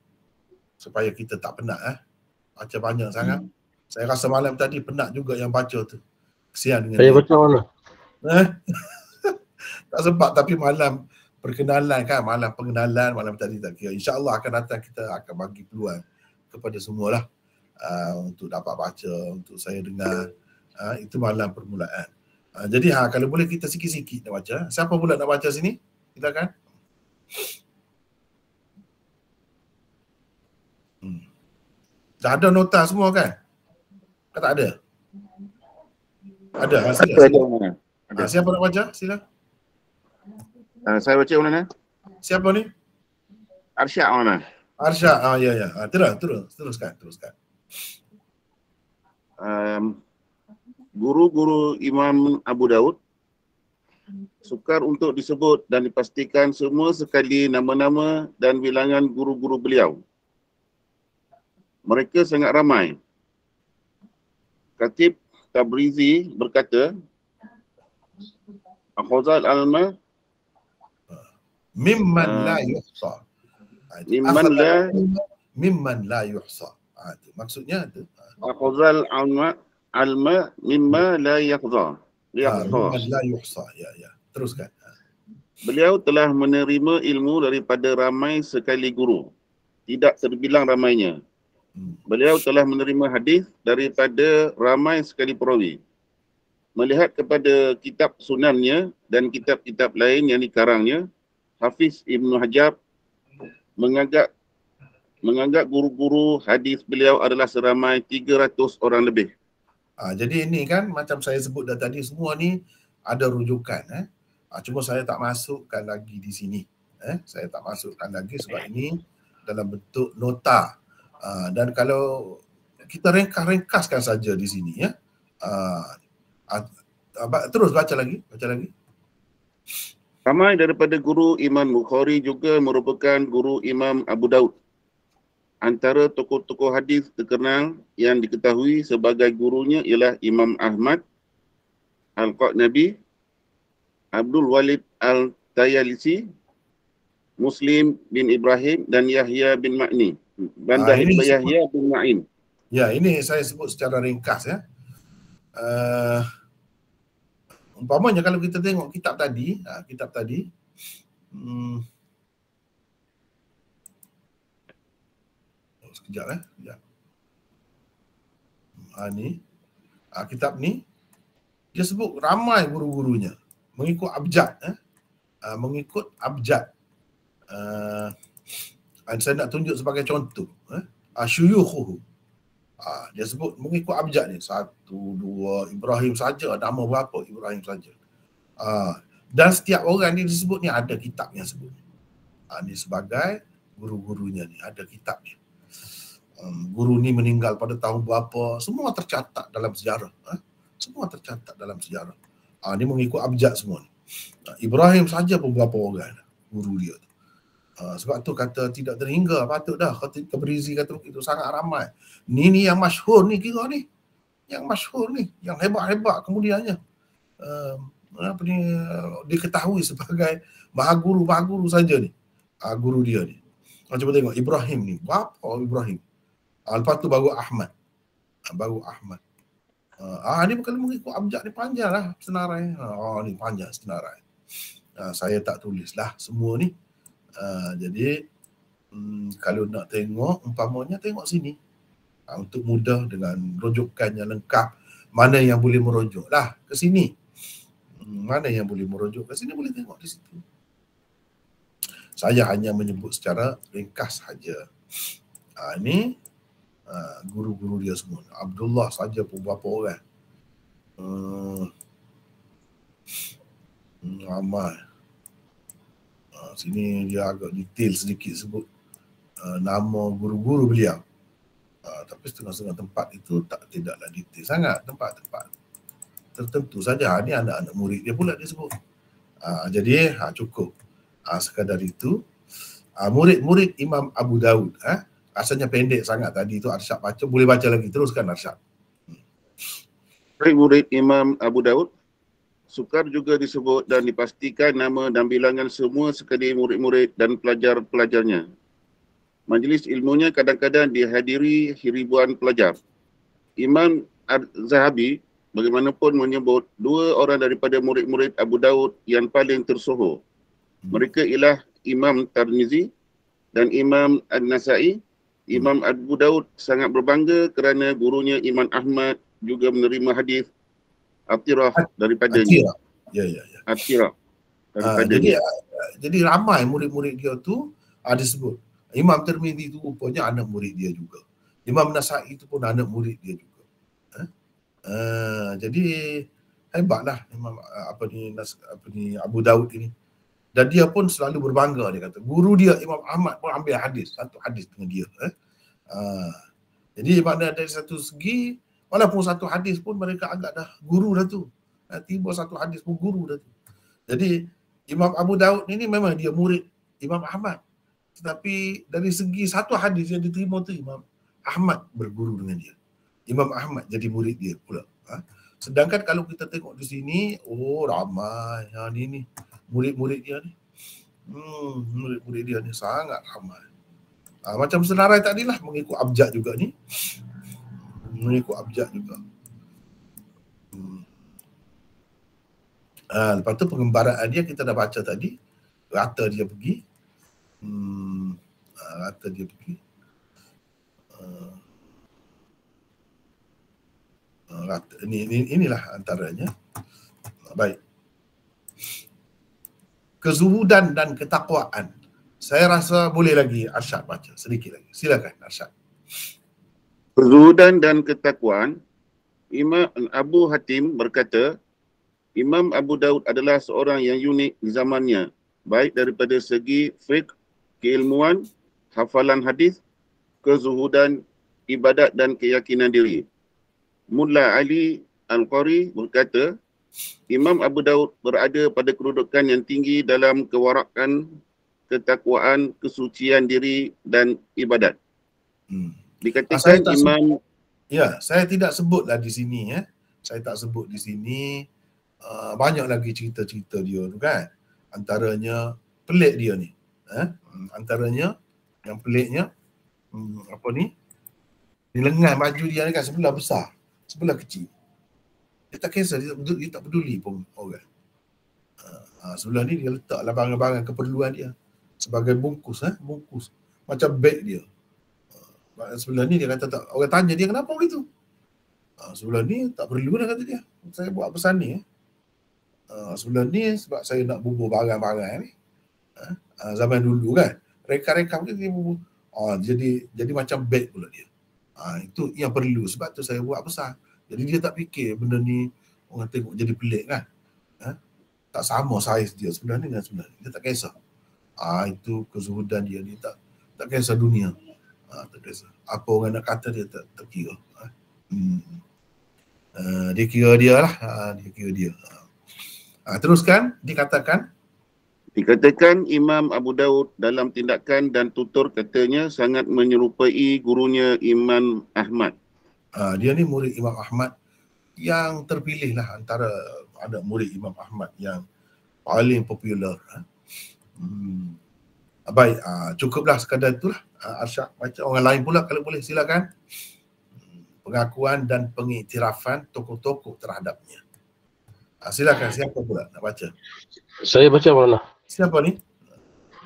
Supaya kita tak penat baca banyak sangat. Saya rasa malam tadi penat juga yang baca tu. Kesian dengan Saya baca mana? Tak sempat, tapi malam perkenalan kan, malam pengenalan malam tadi tak kira. InsyaAllah akan datang kita akan bagi peluang kepada semualah untuk dapat baca, untuk saya dengar. Itu malam permulaan. Jadi kalau boleh kita sikit-sikit nak baca. Siapa pula nak baca sini? Silakan. Dah ada nota semua kan? Kan tak ada? Ada. Sila. Siapa nak baca? Sila. Saya baca mana? Siapa ni? Arsyad mana? Arsyad. Ya. Teruskan. Guru-guru Imam Abu Daud sukar untuk disebut dan dipastikan semua sekali nama-nama dan bilangan guru-guru beliau. Mereka sangat ramai. Khatib Tabrizi berkata, Akhazal alma mimman la yuhsa. Mimman la yuhsa. Maksudnya tu. Akhazal alma mimma la yakhza. Mimman la yuhsa. Ya. Teruskan. Beliau telah menerima ilmu daripada ramai sekali guru. Tidak terbilang ramainya. Beliau telah menerima hadis daripada ramai sekali perawi. Melihat kepada kitab sunannya dan kitab-kitab lain yang dikarangnya, Hafiz Ibnu Hajar menganggap guru-guru hadis beliau adalah seramai 300 orang lebih. Jadi ini kan macam saya sebut dah tadi, semua ni ada rujukan. Cuma saya tak masukkan lagi di sini. Saya tak masukkan lagi sebab ini dalam bentuk nota. Dan kalau kita ringkaskan saja di sini ya. Terus baca lagi. Ramai daripada guru Imam Bukhari juga merupakan guru Imam Abu Daud. Antara tokoh-tokoh hadis terkenal yang diketahui sebagai gurunya ialah Imam Ahmad Al-Qanabi, Abdul Walid Al-Tayalisi, Muslim bin Ibrahim dan Yahya bin Ma'ni. Yahya bin Ma'in. Ya, ini saya sebut secara ringkas ya. Umpamanya kalau kita tengok kitab tadi, sekejap sekejap. Kitab ni dia sebut ramai guru-gurunya mengikut abjad mengikut abjad. Saya nak tunjuk sebagai contoh syuyukhuhu. Dia sebut mengikut abjad ni 1, 2 Ibrahim saja, nama berapa Ibrahim saja. Dan setiap orang ni disebut ni ada kitab yang sebut. Ni sebagai guru-gurunya ni ada kitab ni. Guru ni meninggal pada tahun berapa, semua tercatat dalam sejarah. Semua tercatat dalam sejarah. Dia mengikut abjad semua ni. Ibrahim saja pun berapa orang guru dia tu. Sebab tu kata tidak terhingga, patut dah Khatib Tabrizi kata itu sangat ramai. Ni yang masyhur ni kira ni. Yang masyhur ni, yang hebat-hebat kemudiannya. Diketahui sebagai mahaguru saja ni. Guru dia ni. Cuba tengok Ibrahim ni, berapa Ibrahim? Lepas tu baru Ahmad. Baru Ahmad. Ni kalau mengikut abjad ni panjang lah senarai. Ni panjang senarai. Saya tak tulis lah semua ni. Jadi kalau nak tengok, umpamanya tengok sini. Untuk mudah dengan rujukan yang lengkap. Mana yang boleh merujuk lah ke sini. Mana yang boleh merujuk ke sini, boleh tengok di situ. Saya hanya menyebut secara ringkas saja. Ini guru-guru dia semua. Abdullah saja pun berapa orang. Ramai. Sini dia agak detail sedikit sebut nama guru-guru beliau. Tapi setengah-setengah tempat itu tidaklah detail sangat. Tempat-tempat tertentu saja. Ini anak-anak murid dia pula dia sebut. Jadi cukup. Sekadar itu. Murid-murid Imam Abu Daud. Rasanya pendek sangat tadi itu Arsyad baca. Boleh baca lagi. Teruskan Arsyad. Murid Imam Abu Daud. Sukar juga disebut dan dipastikan nama dan bilangan semua sekali murid-murid dan pelajar-pelajarnya. Majlis ilmunya kadang-kadang dihadiri ribuan pelajar. Imam Az-Zahabi bagaimanapun menyebut dua orang daripada murid-murid Abu Daud yang paling tersohor. Mereka ialah Imam Tirmizi dan Imam An-Nasai. Imam Abu Daud sangat berbangga kerana gurunya Imam Ahmad juga menerima hadis Atirah daripadanya. Ya. Atirah daripadanya. Jadi ramai murid-murid dia tu disebut. Imam Tirmizi itu rupanya anak murid dia juga. Imam Nasai itu pun anak murid dia juga. Jadi hebatlah Imam Abu Daud ini. Dan dia pun selalu berbangga, dia kata. Guru dia Imam Ahmad pun ambil satu hadis dengan dia. Jadi makna dari satu segi, walaupun satu hadis pun mereka agak dah guru dah tu. Tiba satu hadis pun guru dah tu. Jadi Imam Abu Daud ini memang dia murid Imam Ahmad. Tetapi dari segi satu hadis yang diterima tu Imam Ahmad berguru dengan dia. Imam Ahmad jadi murid dia pula. Sedangkan kalau kita tengok di sini, ramai. Ni murid-murid dia ni. Murid-murid dia ni sangat ramai. Macam senarai tadilah mengikut abjad juga ni. Mengikut abjad juga. Lepas tu pengembaraan dia kita dah baca tadi. Rata dia pergi. Rata dia pergi. Inilah antaranya. Baik. Kezuhudan dan ketakwaan. Saya rasa boleh lagi Arsyad baca sedikit lagi. Silakan Arsyad. Kezuhudan dan ketakwaan. Imam Abu Hatim berkata, Imam Abu Daud adalah seorang yang unik di zamannya, baik daripada segi fiqh, keilmuan, hafalan hadis, kezuhudan, ibadat dan keyakinan diri. Mulla Ali Al-Qari berkata, Imam Abu Daud berada pada kedudukan yang tinggi dalam kewarakan, ketakwaan, kesucian diri dan ibadat. Dikatakan Imam... saya tidak sebutlah di sini. Saya tak sebut di sini. Banyak lagi cerita-cerita dia tu kan. Antaranya pelik dia ni. Antaranya yang peliknya di lengan baju dia ni kan sebelah besar, sebelah kecil. Dia tak kisah, dia tak peduli pun orang. Sebelah ni dia letaklah barang-barang keperluan dia sebagai bungkus, bungkus macam beg dia. Sebelah ni dia kata tak, orang tanya dia kenapa begitu. Sebelah ni tak perlu dah kata dia. Saya buat pesan ni. Sebelah ni sebab saya nak bubur barang-barang ni. Zaman dulu kan, reka-reka dia bubur. Jadi macam beg pula dia. Itu yang perlu, sebab tu saya buat besar. Jadi dia tak fikir benda ni orang tengok jadi pelik kan. Tak sama saiz dia sebelah ni dengan sebelah ni. Dia tak kisah. Itu kezuhudan dia ni, tak kisah dunia. Tak kisah. Apa orang nak kata dia tak kira. Dia kira dia lah. Dia kira dia. Teruskan, dikatakan Imam Abu Daud dalam tindakan dan tutur katanya sangat menyerupai gurunya Imam Ahmad. Dia ni murid Imam Ahmad yang terpilih lah antara anak murid Imam Ahmad yang paling popular. Baik, cukuplah sekadar itulah. Arsyad baca orang lain pula kalau boleh, silakan. Pengakuan dan pengiktirafan tokoh-tokoh terhadapnya. Silakan, siapa pula nak baca? Saya baca mana? Siapa ni?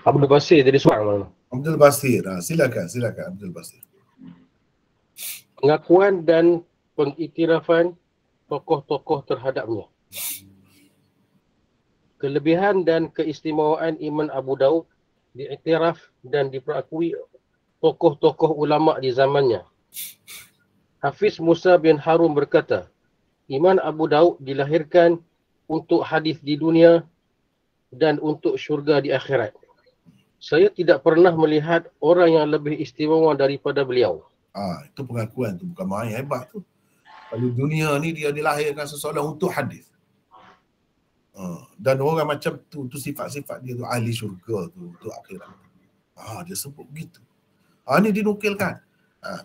Abdul Basir dari Subang mana? Abdul Basir. Silakan Abdul Basir. Pengakuan dan pengiktirafan tokoh-tokoh terhadapnya. Kelebihan dan keistimewaan Imam Abu Daud diiktiraf dan diperakui tokoh-tokoh ulama di zamannya. Hafiz Musa bin Harun berkata, Imam Abu Daud dilahirkan untuk hadis di dunia dan untuk syurga di akhirat. Saya tidak pernah melihat orang yang lebih istimewa daripada beliau. Itu pengakuan tu, bukan main, hebat tu. Kalau dunia ni dia dilahirkan seseorang untuk hadis. Dan orang macam tu sifat-sifat dia tu ahli syurga tu, untuk akhirat. Dia sebut begitu. Ni dinukilkan.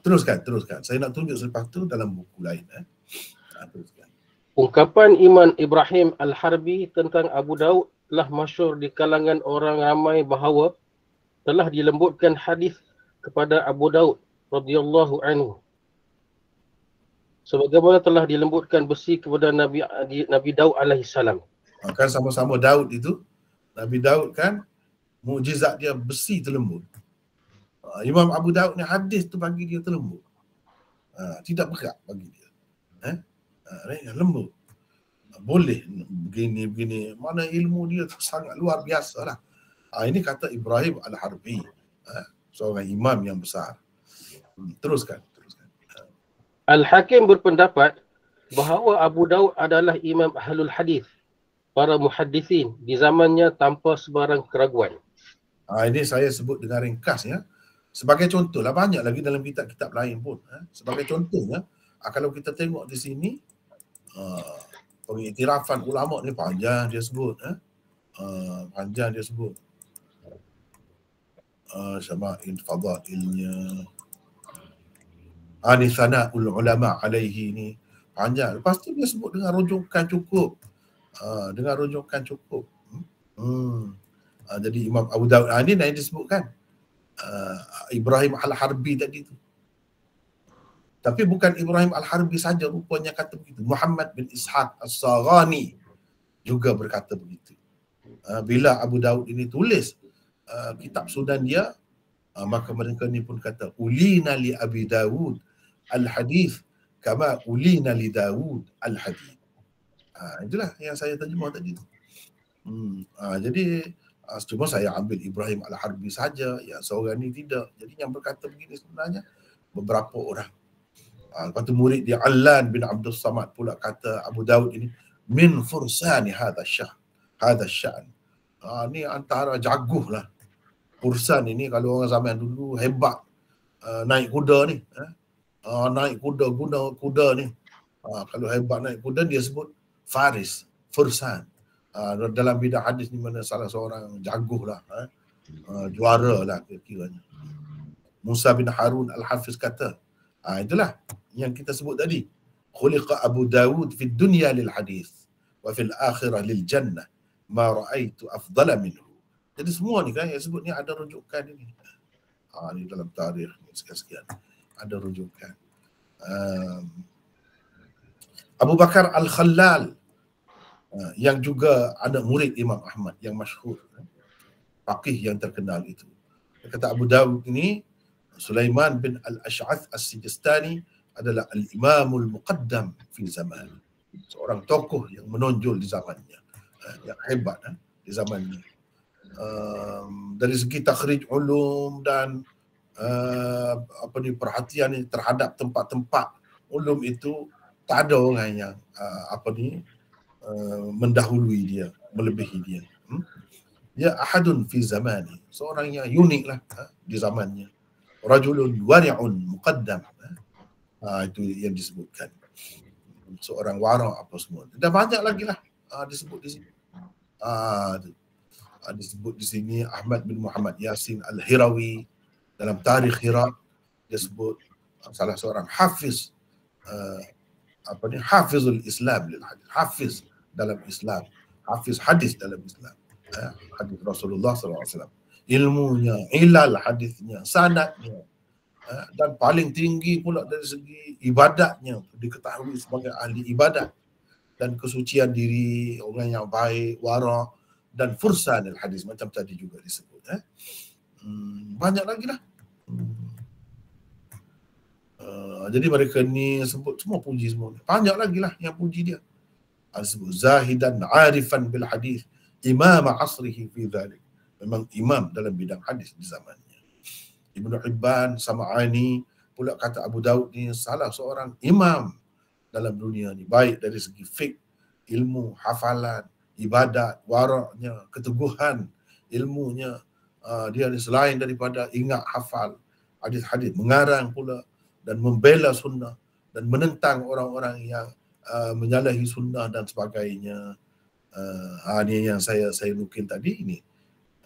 Teruskan. Saya nak tunjuk selepas tu dalam buku lain. Teruskan. Ungkapan Imam Ibrahim Al-Harbi tentang Abu Daud telah masyhur di kalangan orang ramai bahawa telah dilembutkan hadis kepada Abu Daud radhiyallahu anhu. Sebagaimana telah dilembutkan besi kepada Nabi Daud alaihi salam. Kan sama-sama Daud itu. Nabi Daud kan mukjizat dia besi terlembut. Imam Abu Daud ni hadis tu bagi dia terlembut. Tidak berat bagi dia. Lembut. Boleh begini. Mana ilmu dia tu sangat luar biasa lah. Ini kata Ibrahim Al-Harbi. Seorang imam yang besar. Teruskan. Al-Hakim berpendapat bahawa Abu Daud adalah imam ahlul hadis, para muhaddisin di zamannya tanpa sebarang keraguan. Ini saya sebut dengan ringkas ya. Sebagai contoh lah, banyak lagi dalam kitab-kitab lain pun. Sebagai contohnya, kalau kita tengok di sini, pengiktirafan ulama ni panjang dia sebut. Syama'il fadailnya. Ni sana'ul ulama alaihi ni. Panjang. Lepas tu dia sebut dengan rujukan cukup. Jadi Imam Abu Daud ni yang disebutkan. Ibrahim Al-Harbi tadi tu. Tapi bukan Ibrahim Al-Harbi saja rupanya kata begitu. Muhammad bin Ishaq As-Saghani juga berkata begitu. Bila Abu Daud ini tulis kitab sunan dia, maka mereka ni pun kata ulina li Abi Dawud al-hadith kama ulina li Dawud al-hadith. Itulah yang saya terjemah tadi tu. Jadi cuma saya ambil Ibrahim Al-Harbi saja, yang seorang ni tidak. Jadi yang berkata begini sebenarnya beberapa orang. Lepas tu murid dia Allan bin Abdul Samad pula kata Abu Daud ini min fursani hadha sya'n. Ni antara jaguh lah. Fursan ini kalau orang zaman dulu hebat naik kuda ni. Naik kuda, guna kuda ni. Kalau hebat naik kuda dia sebut faris, fursan. Dalam bidang hadis ni mana salah seorang jaguh lah. Juara lah kira-kiranya. Musa bin Harun Al-Hafiz kata, itulah yang kita sebut tadi. Khuliqa Abu Dawud fi dunya lil hadis wa fil akhirah lil jannah ma ra'aitu afdala minhu. Jadi semua ni kan yang sebut ni ada rujukan ini. Ni dalam tarikh ni sekian-sekian. Ada rujukan. Abu Bakar Al-Khallal yang juga anak murid Imam Ahmad yang masyhur. Faqih yang terkenal itu. Dia kata Abu Dawud ini Sulaiman bin Al-Ash'ath As-Sijistani adalah al-imamul muqaddam fi zaman. Seorang tokoh yang menonjol di zamannya. Yang hebat di zamannya. Dari segi takhrij ulum dan perhatian terhadap tempat-tempat ulum itu, tak ada orang yang mendahului dia, melebihi dia. Dia ahadun fi zamani, seorang yang unik lah di zamannya. Rajulun wari'un muqaddam. Itu yang disebutkan. Seorang wara' apa semua. Dan banyak lagi lah disebut di sini. Disebut di sini Ahmad bin Muhammad Yasin Al-Hirawi dalam Tarikh Hira, dia sebut salah seorang hafiz hafizul Islam lil hadis, hafiz dalam Islam, hafiz hadis dalam Islam, hadis Rasulullah SAW. ilmunya, ilal hadisnya, sanadnya, dan paling tinggi pula dari segi ibadatnya, diketahui sebagai ahli ibadat dan kesucian diri, orang yang baik, wara' dan fursanil hadis macam tadi juga disebut. Banyak lagi lah. Jadi mereka ni sebut semua puji semua. Banyak lagi lah yang puji dia. Sebut zahidan arifan bil hadis, imam asrihi fi dhalik. Memang imam dalam bidang hadis di zamannya. Ibnu Hibban, Sam'ani pula kata Abu Daud ni salah seorang imam dalam dunia ni, baik dari segi fiqh, ilmu, hafalan, ibadat, waraknya, keteguhan ilmunya. Dia ni selain daripada ingat hafal hadis-hadis, mengarang pula dan membela sunnah dan menentang orang-orang yang menyalahi sunnah dan sebagainya. Ini yang saya nukil tadi. Ini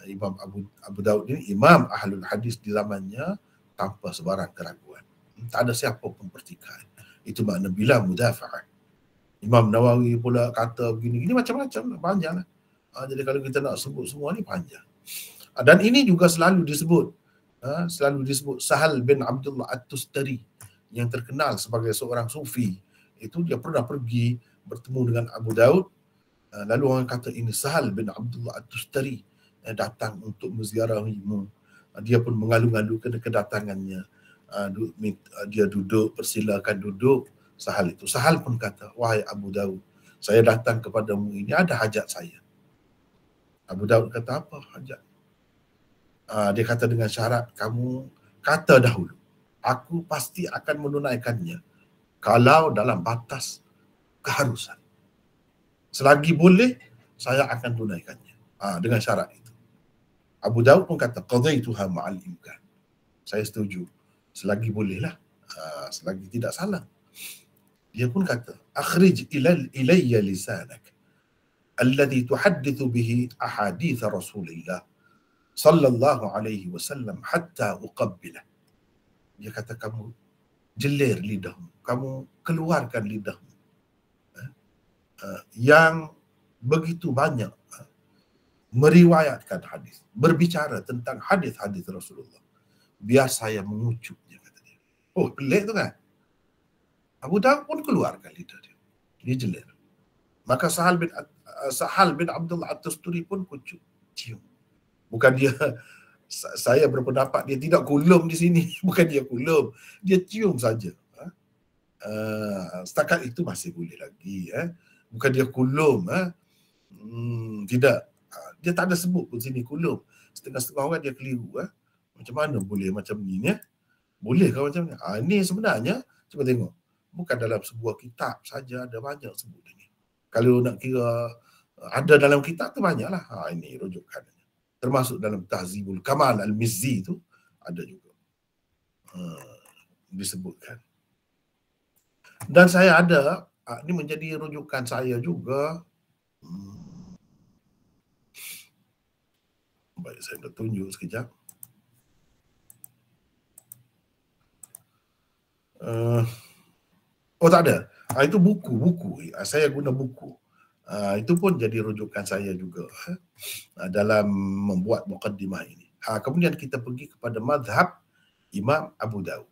Imam Abu Daud ini imam ahlul hadis di zamannya tanpa sebarang keraguan. Tak ada siapa pun pertikaian. Itu makna bila mudafa'ah. Imam Nawawi pula kata begini-gini, macam-macam lah, banyak lah. Jadi kalau kita nak sebut semua ni panjang. Dan ini juga selalu disebut Sahal bin Abdullah At-Tustari yang terkenal sebagai seorang sufi. Itu dia pernah pergi bertemu dengan Abu Daud, lalu orang kata ini Sahal bin Abdullah At-Tustari yang datang untuk menziarahimu. Dia pun mengalu-alukan kedatangannya. Dia duduk, persilakan duduk. Sahal pun kata, wahai Abu Daud, saya datang kepadamu ini ada hajat saya. Abu Daud kata, apa hajat? Dia kata dengan syarat, kamu kata dahulu, aku pasti akan menunaikannya kalau dalam batas keharusan. Selagi boleh, saya akan tunaikannya. Dengan syarat itu. Abu Daud pun kata, qadaituha ma'al imkan. Saya setuju. Selagi bolehlah. Selagi tidak salah. Dia pun kata, akhrij ilayya lisanak alladhi tuhaddithu bihi ahadith Rasulillah sallallahu alaihi wasallam hatta uqabbilah. Dia kata, kamu jelir lidahmu, kamu keluarkan lidahmu yang begitu banyak meriwayatkan hadis, berbicara tentang hadis-hadis Rasulullah, biar saya mengucup, dia kata dia. Oh, pelik tu kan? Abu Daud pun keluarkan lidah dia. Dia jelir. Maka Sahal bin Abdullah At-Tustari pun kucup, cium. Bukan dia, saya berpendapat dia tidak kulum di sini. Bukan dia kulum, dia cium saja. Setakat itu masih boleh lagi. Bukan dia kulum. Tidak. Dia tak ada sebut pun sini kulum. Setengah-setengah orang dia keliru. Macam mana boleh macam ni? Boleh ke macam ni? Ini sebenarnya, cuba tengok. Bukan dalam sebuah kitab saja, ada banyak sebut ini. Kalau nak kira ada dalam kitab tu banyaklah. Ini rujukan. Termasuk dalam Tahzibul Kamal Al-Mizzi tu ada juga disebutkan. Dan saya ada, ini menjadi rujukan saya juga. Baik, saya nak tunjuk sekejap. Oh, tak ada. Itu buku. Saya guna buku. Itu pun jadi rujukan saya juga dalam membuat muqaddimah ini. Kemudian kita pergi kepada mazhab Imam Abu Daud.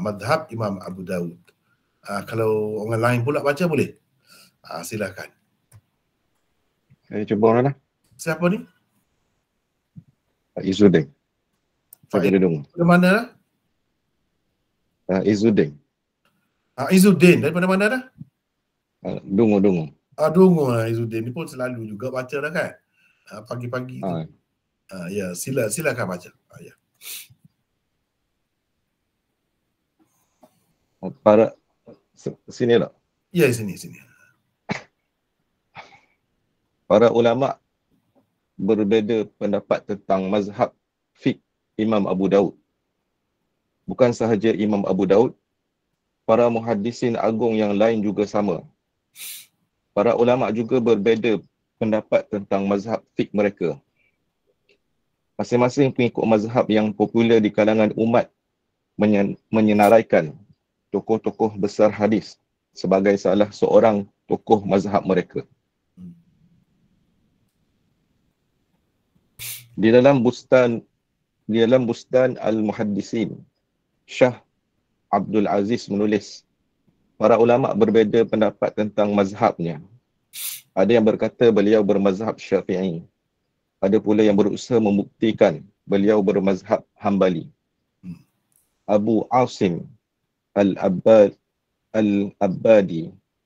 Mazhab Imam Abu Daud. Kalau orang lain pula baca boleh? Silakan. Saya cuba orang lah. Siapa ni? Izzuddin. Saya dengar. Dari mana dah? Izzuddin. Izzuddin. Daripada mana dah? Dungu. Dungu Izzuddin ni pun selalu juga baca dah kan? Pagi-pagi tu. Ya, silakan baca. Ya. Para sini tak? Ya, sini. Para ulama berbeza pendapat tentang mazhab fiqh Imam Abu Daud. Bukan sahaja Imam Abu Daud, para muhaddisin agung yang lain juga sama. Para ulama juga berbeza pendapat tentang mazhab fiqh mereka. Masing-masing pengikut mazhab yang popular di kalangan umat menyenaraikan tokoh-tokoh besar hadis sebagai salah seorang tokoh mazhab mereka. Di dalam Bustan Al-Muhaddisin, Syah Abdul Aziz menulis, para ulama berbeza pendapat tentang mazhabnya. Ada yang berkata beliau bermazhab Syafi'i. Ada pula yang berusaha membuktikan beliau bermazhab Hambali. Abu Asim Al-Abbadi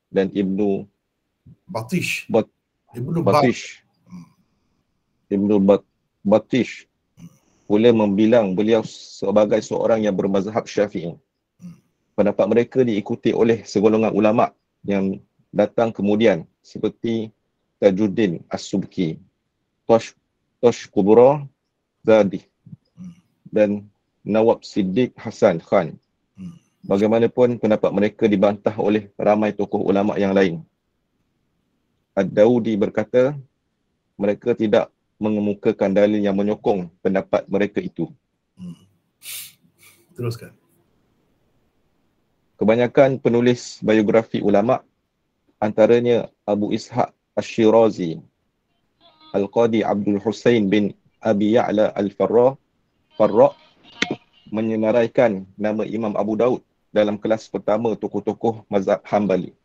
dan Ibnu Batish. Bat- Ibnu Batish pula membilang beliau sebagai seorang yang bermazhab Syafi'i. Pendapat mereka diikuti oleh segolongan ulama yang datang kemudian seperti Tajuddin As-Subki, Tosh Kubra Zadi dan Nawab Siddiq Hasan Khan. Bagaimanapun pendapat mereka dibantah oleh ramai tokoh ulama yang lain. Ad-Daudi berkata, mereka tidak mengemukakan dalil yang menyokong pendapat mereka itu. Teruskan. Kebanyakan penulis biografi ulama, antaranya Abu Ishaq Ash-Shirazi, Al-Qadi Abdul Husain bin Abi Ya'la Al-Farra, menyenaraikan nama Imam Abu Daud dalam kelas pertama tokoh-tokoh mazhab Hambali.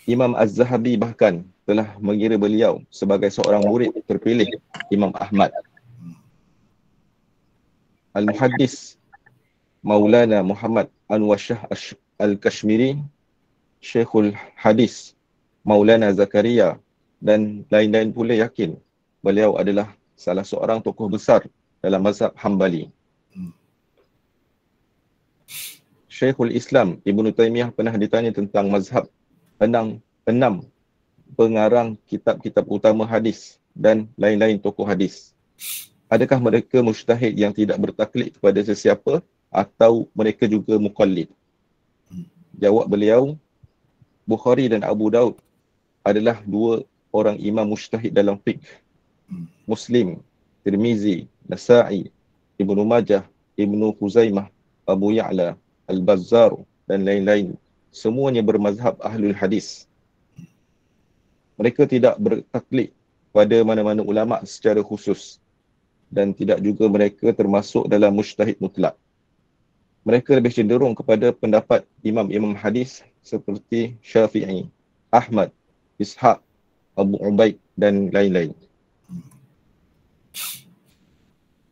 Imam Az-Zahabi bahkan telah mengira beliau sebagai seorang murid terpilih Imam Ahmad. Al-Muhaddis Maulana Muhammad Anwar Shah Al-Kashmiri, Syekhul Hadis Maulana Zakaria dan lain-lain pula yakin beliau adalah salah seorang tokoh besar dalam mazhab Hambali. Syekhul Islam Ibn Taymiyah pernah ditanya tentang mazhab enam pengarang kitab-kitab utama hadis dan lain-lain tokoh hadis. Adakah mereka mujtahid yang tidak bertaklid kepada sesiapa atau mereka juga muqallid? Jawab beliau, Bukhari dan Abu Daud adalah dua orang imam mujtahid dalam fiqh. Muslim, Tirmizi, Nasa'i, Ibnu Majah, Ibnu Khuzaimah, Abu Ya'la, Al-Bazzar dan lain-lain, semuanya bermazhab ahlul hadis. Mereka tidak bertaklid pada mana-mana ulama secara khusus dan tidak juga mereka termasuk dalam mujtahid mutlak. Mereka lebih cenderung kepada pendapat imam-imam hadis seperti Syafi'i, Ahmad, Ishaq, Abu Ubaid dan lain-lain.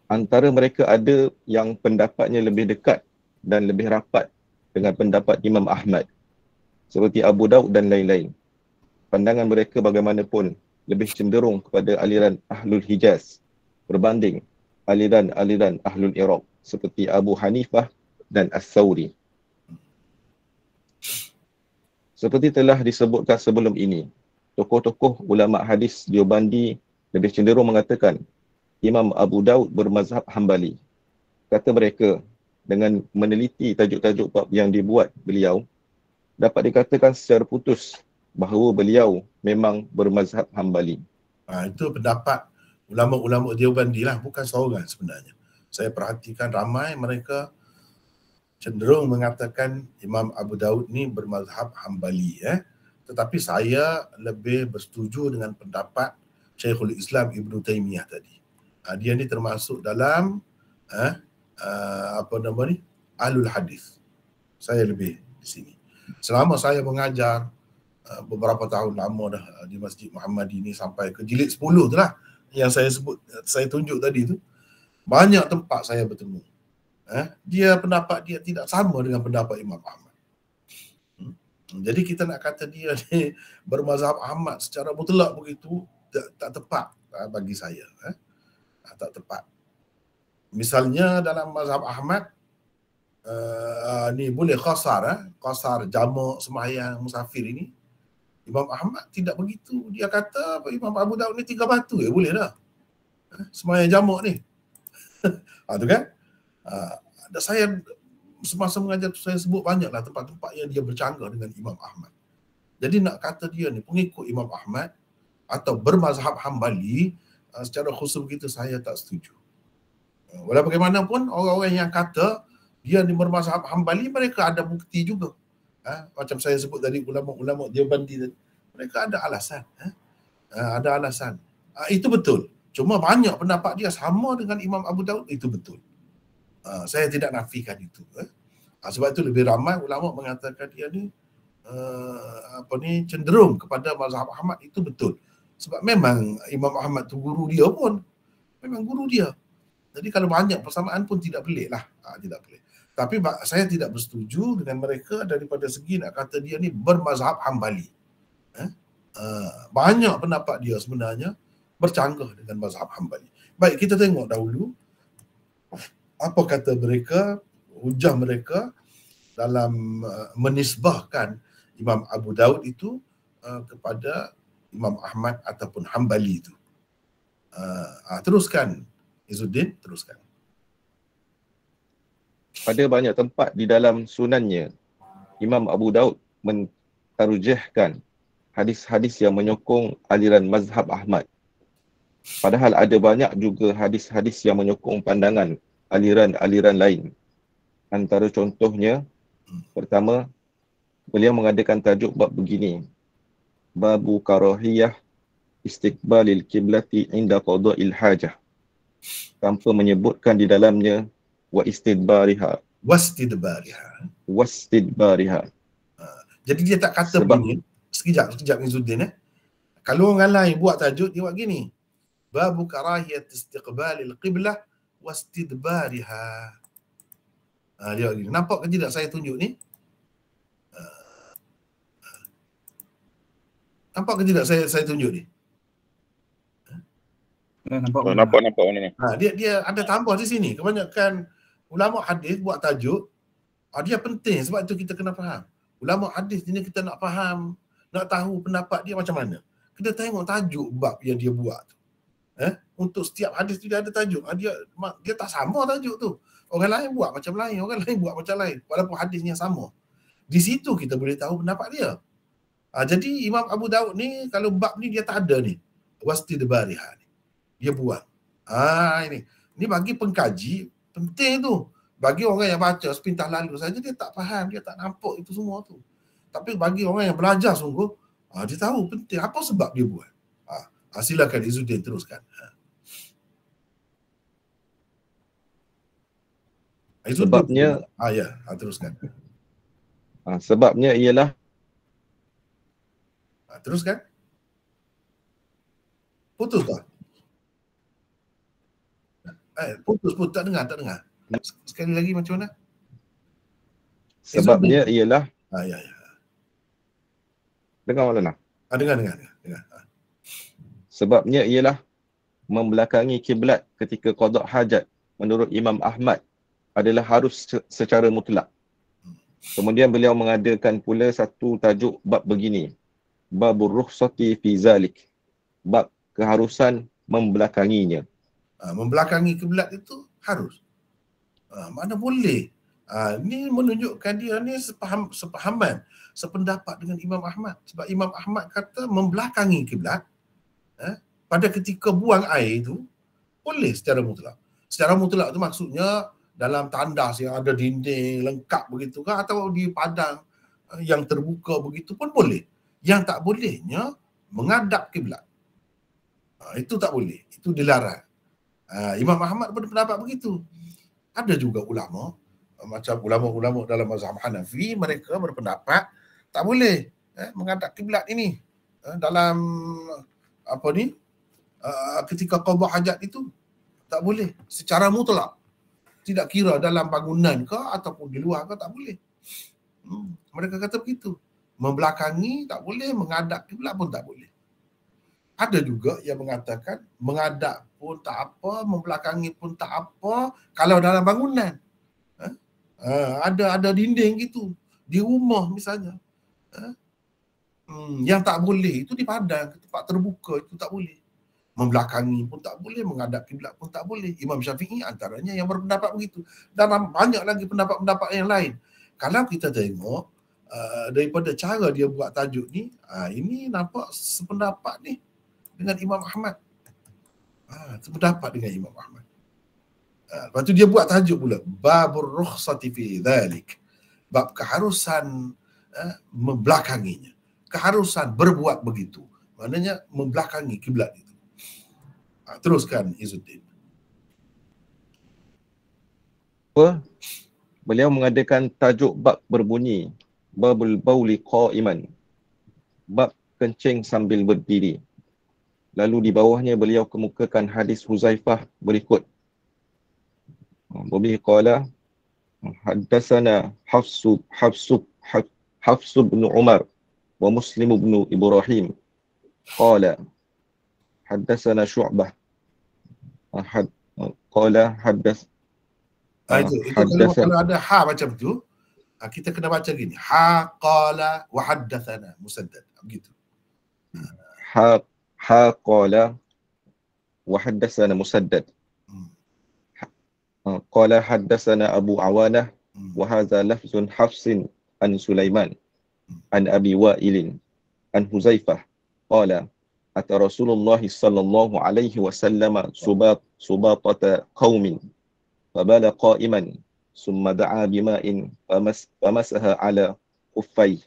Antara mereka ada yang pendapatnya lebih dekat dan lebih rapat dengan pendapat Imam Ahmad, seperti Abu Daud dan lain-lain. Pandangan mereka bagaimanapun lebih cenderung kepada aliran Ahlul Hijaz berbanding aliran-aliran Ahlul Iraq seperti Abu Hanifah dan As-Sawri. Seperti telah disebutkan sebelum ini, tokoh-tokoh ulama hadis Deobandi lebih cenderung mengatakan Imam Abu Daud bermazhab Hambali. Kata mereka, dengan meneliti tajuk-tajuk bab yang dibuat beliau, dapat dikatakan secara putus bahawa beliau memang bermazhab Hambali. Itu pendapat ulama-ulama Deobandi lah, bukan seorang sebenarnya. Saya perhatikan ramai mereka cenderung mengatakan Imam Abu Daud ni bermazhab Hambali. Tetapi saya lebih bersetuju dengan pendapat Syekhul Islam Ibn Taymiyah tadi. Dia ni termasuk dalam Ahlul Hadis. Saya lebih di sini. Selama saya mengajar beberapa tahun lama dah di Masjid Muhammadi ni sampai ke jilid 10 tu lah yang saya tunjuk tadi tu, banyak tempat saya bertemu. Pendapat dia tidak sama dengan pendapat Imam Ahmad. Jadi kita nak kata dia ni bermazhab Ahmad secara mutlak begitu tak tepat bagi saya. Tak tepat. Misalnya dalam mazhab Ahmad ni boleh qasar jamak sembahyang musafir ini. Imam Ahmad tidak begitu. Dia kata Imam Abu Daud ni 3 batu boleh dah. Sembahyang jamak ni. Tu kan? Saya semasa mengajar tu saya sebut banyaklah tempat-tempat yang dia bercanggah dengan Imam Ahmad. Jadi nak kata dia ni pengikut Imam Ahmad atau bermazhab Hambali secara khusus begitu saya tak setuju. Walau bagaimanapun orang-orang yang kata dia ni bermazhab Hambali, mereka ada bukti juga. Macam saya sebut tadi ulama-ulama Deobandi tadi, mereka ada alasan. Ada alasan. Itu betul. Cuma banyak pendapat dia sama dengan Imam Abu Daud, itu betul. Saya tidak nafikan itu. Sebab itu lebih ramai ulama mengatakan dia ni cenderung kepada mazhab Ahmad, itu betul. Sebab memang Imam Ahmad tu guru dia pun. Memang guru dia. Jadi kalau banyak persamaan pun tidak pelik lah. Tidak pelik. Tapi saya tidak bersetuju dengan mereka daripada segi nak kata dia ni bermazhab Hambali. Banyak pendapat dia sebenarnya bercanggah dengan mazhab Hambali. Baik, kita tengok dahulu apa kata mereka, hujah mereka dalam menisbahkan Imam Abu Daud itu kepada Imam Ahmad ataupun Hambali itu. Teruskan Izzuddin, teruskan. Pada banyak tempat di dalam sunannya, Imam Abu Daud mentarjihkan hadis-hadis yang menyokong aliran mazhab Ahmad. Padahal ada banyak juga hadis-hadis yang menyokong pandangan aliran-aliran lain. Antara contohnya, pertama, beliau mengadakan tajuk bab begini: Babu karahiyah istiqbalil kiblati inda qada'il hajah, tanpa menyebutkan di dalamnya wa istidbariha. Wastidbariha. Jadi dia tak kata begini. Sekejap Izzuddin. Kalau orang lain buat tajuk, dia buat gini: Babu karahiyat istiqbalil qiblah wastidbariha. Dia buat gini. Nampak ke tidak saya tunjuk ni? Nampak ke tidak saya tunjuk ni? Nampak ni. Dia ada tambah di sini. Kebanyakan ulama hadis buat tajuk, dia penting, sebab itu kita kena faham. Ulama hadis ni kita nak faham, nak tahu pendapat dia macam mana, kita tengok tajuk bab yang dia buat tu. Untuk setiap hadis tu dia ada tajuk. Dia tak sama tajuk tu. Orang lain buat macam lain, orang lain buat macam lain, walaupun hadisnya sama. Di situ kita boleh tahu pendapat dia. Jadi Imam Abu Daud ni, kalau bab ni dia tak ada ni, wastidbariha ni dia buat. Ini bagi pengkaji penting tu. Bagi orang yang baca sepintas lalu saja, dia tak faham, dia tak nampak itu semua tu. Tapi bagi orang yang belajar sungguh, dia tahu penting apa sebab dia buat. Silakan Izzuddin, teruskan. Sebabnya, teruskan. Sebabnya ialah, teruskan. Putus tak? Putus, tak dengar. Sekali lagi macam mana? Sebabnya ialah, dengar Maulana? Dengar. Sebabnya ialah membelakangi kiblat ketika qada' hajat menurut Imam Ahmad adalah harus secara mutlak. Kemudian beliau mengadakan pula satu tajuk bab begini: Babur rukhsati fi zalik, bab keharusan membelakanginya. Membelakangi kiblat itu harus. Mana boleh. Ini menunjukkan dia ni sepahaman, sependapat dengan Imam Ahmad. Sebab Imam Ahmad kata membelakangi kiblat pada ketika buang air itu boleh secara mutlak. Secara mutlak itu maksudnya dalam tandas yang ada dinding lengkap begitu kan, atau di padang yang terbuka begitu pun boleh. Yang tak bolehnya menghadap kiblat. Itu tak boleh. Itu dilarang. Imam Ahmad berpendapat begitu. Ada juga ulama, macam ulama-ulama dalam mazhab Hanafi, mereka berpendapat tak boleh menghadap kiblat ini dalam ketika qada hajat itu tak boleh secara mutlak. Tidak kira dalam bangunan ke ataupun di luar ke, tak boleh. Mereka kata begitu. Membelakangi tak boleh, menghadap kiblat pun tak boleh. Ada juga yang mengatakan menghadap pun tak apa, membelakangi pun tak apa kalau dalam bangunan. Ada dinding gitu di rumah misalnya. Yang tak boleh itu di padang, tempat terbuka itu tak boleh. Membelakangi pun tak boleh, menghadap kiblat pun tak boleh. Imam Syafi'i antaranya yang berpendapat begitu. Dan banyak lagi pendapat-pendapat yang lain. Kalau kita tengok daripada cara dia buat tajuk ni, ini nampak sependapat ni dengan Imam Ahmad. Sependapat dengan Imam Ahmad. Lepas tu dia buat tajuk pula, Babur rukhsati fi dhalik, bab keharusan membelakanginya, keharusan berbuat begitu, maknanya membelakangi kiblat itu. Teruskan Izzuddin. Beliau mengadakan tajuk bab berbunyi babul bauli qa'iman, bab kencing sambil berdiri. Lalu di bawahnya beliau kemukakan hadis Huzaifah berikut. Wabihi qala haddatsana Hafs bin Umar wa Muslim bin Ibrahim qala haddatsana Syu'bah qala Itu kalau ada ha macam tu, kita kena baca gini. Ha qala wa haddatsana Musaddad. Begitu. Ha qala wa haddatsana Musaddad. Qala haddatsana Abu Awanah wa hadza lafzun Hafsin an Sulaiman an Abi Wa'il an Huzaifah qala ata Rasulullah sallallahu alaihi wasallam subatata qaumin fabala qa'iman summa da'a bima'in famasaha ala uffai.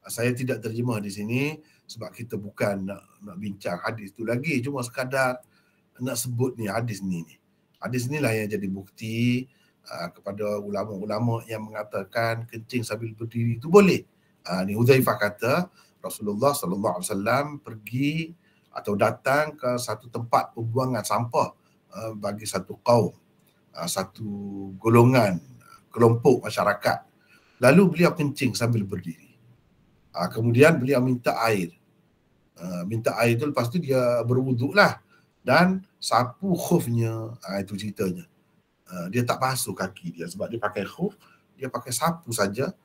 Saya tidak terjemah di sini sebab kita bukan nak bincang hadis tu lagi, cuma sekadar nak sebut ni hadis ni. Hadis inilah yang jadi bukti kepada ulama-ulama yang mengatakan kencing sambil berdiri itu boleh. Ni Huzaifah kata Rasulullah sallallahu alaihi wasallam pergi atau datang ke satu tempat pembuangan sampah bagi satu kaum, satu golongan, kelompok masyarakat. Lalu beliau kencing sambil berdiri. Kemudian beliau minta air. Minta air tu, lepas tu dia berwuduk lah dan sapu khufnya. Itu ceritanya. Dia tak basuh kaki dia sebab dia pakai khuf, dia pakai sapu saja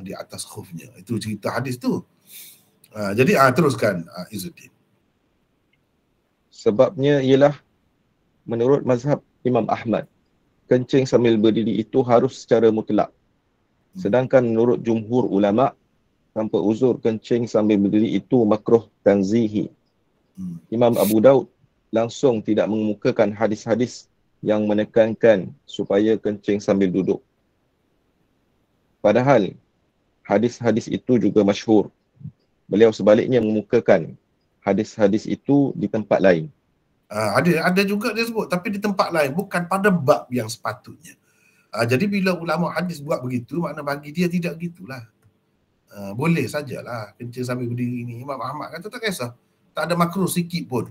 di atas khufnya. Itu cerita hadis tu. Jadi teruskan Izzuddin. Sebabnya ialah menurut mazhab Imam Ahmad, kencing sambil berdiri itu harus secara mutlak. Sedangkan menurut jumhur ulama, tanpa uzur kencing sambil berdiri itu makruh tanzihi. Imam Abu Daud langsung tidak mengemukakan hadis-hadis yang menekankan supaya kencing sambil duduk. Padahal hadis-hadis itu juga masyhur. Beliau sebaliknya mengemukakan hadis-hadis itu di tempat lain. Ada juga dia sebut, tapi di tempat lain, bukan pada bab yang sepatutnya. Jadi bila ulama hadis buat begitu, makna bagi dia tidak gitulah. Boleh sajalah kencing sambil berdiri ni. Imam Ahmad kata tak kisah, tak ada makruh sikit pun.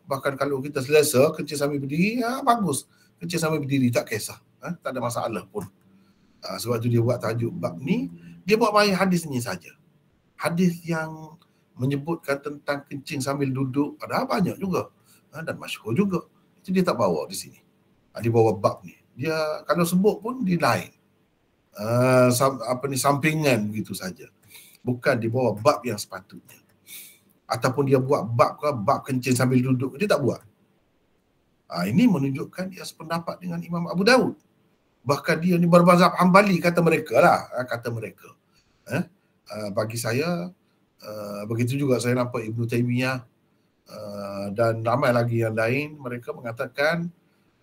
Bahkan kalau kita selesa kencing sambil berdiri, bagus. Kencing sambil berdiri tak kisah, tak ada masalah pun. Sebab tu dia buat tajuk bab ni, dia buat main hadis ni saja. Hadis yang menyebutkan tentang kencing sambil duduk ada banyak juga, dan masyhur juga. Itu dia tak bawa di sini. Dia bawa bab ni. Dia kalau sebut pun dia lain. Sampingan begitu saja. Bukan dia bawa bab yang sepatutnya. Ataupun dia buat bab kencing sambil duduk, dia tak buat. Ini menunjukkan dia sependapat dengan Imam Abu Daud. Bahkan dia ni bermazhab Hambali, kata mereka lah. Bagi saya, begitu juga saya nampak Ibnu Taimiyah dan ramai lagi yang lain, mereka mengatakan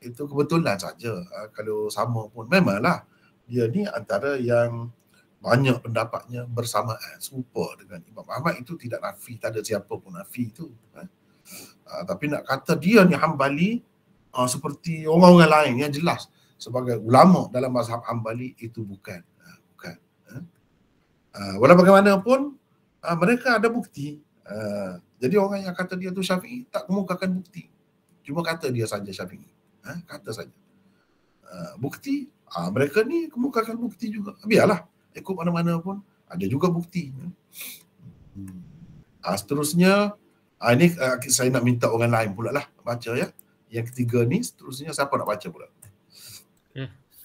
itu kebetulan saja. Kalau sama pun memanglah dia ni antara yang banyak pendapatnya bersamaan, serupa dengan Imam Ahmad. Itu tidak nafi, tak ada siapa pun nafi itu. Tapi nak kata dia ni Hambali seperti orang-orang lain yang jelas sebagai ulama dalam mazhab Hambali, itu bukan. Walau bagaimanapun mereka ada bukti. Jadi orang yang kata dia tu Syafi'i tak kemukakan bukti, cuma kata dia saja Syafi'i, kata saja. Bukti mereka ni kemukakan bukti juga. Biarlah, ikut mana-mana pun ada juga bukti. Seterusnya ini saya nak minta orang lain pula lah baca ya. Yang ketiga ni seterusnya siapa nak baca pula?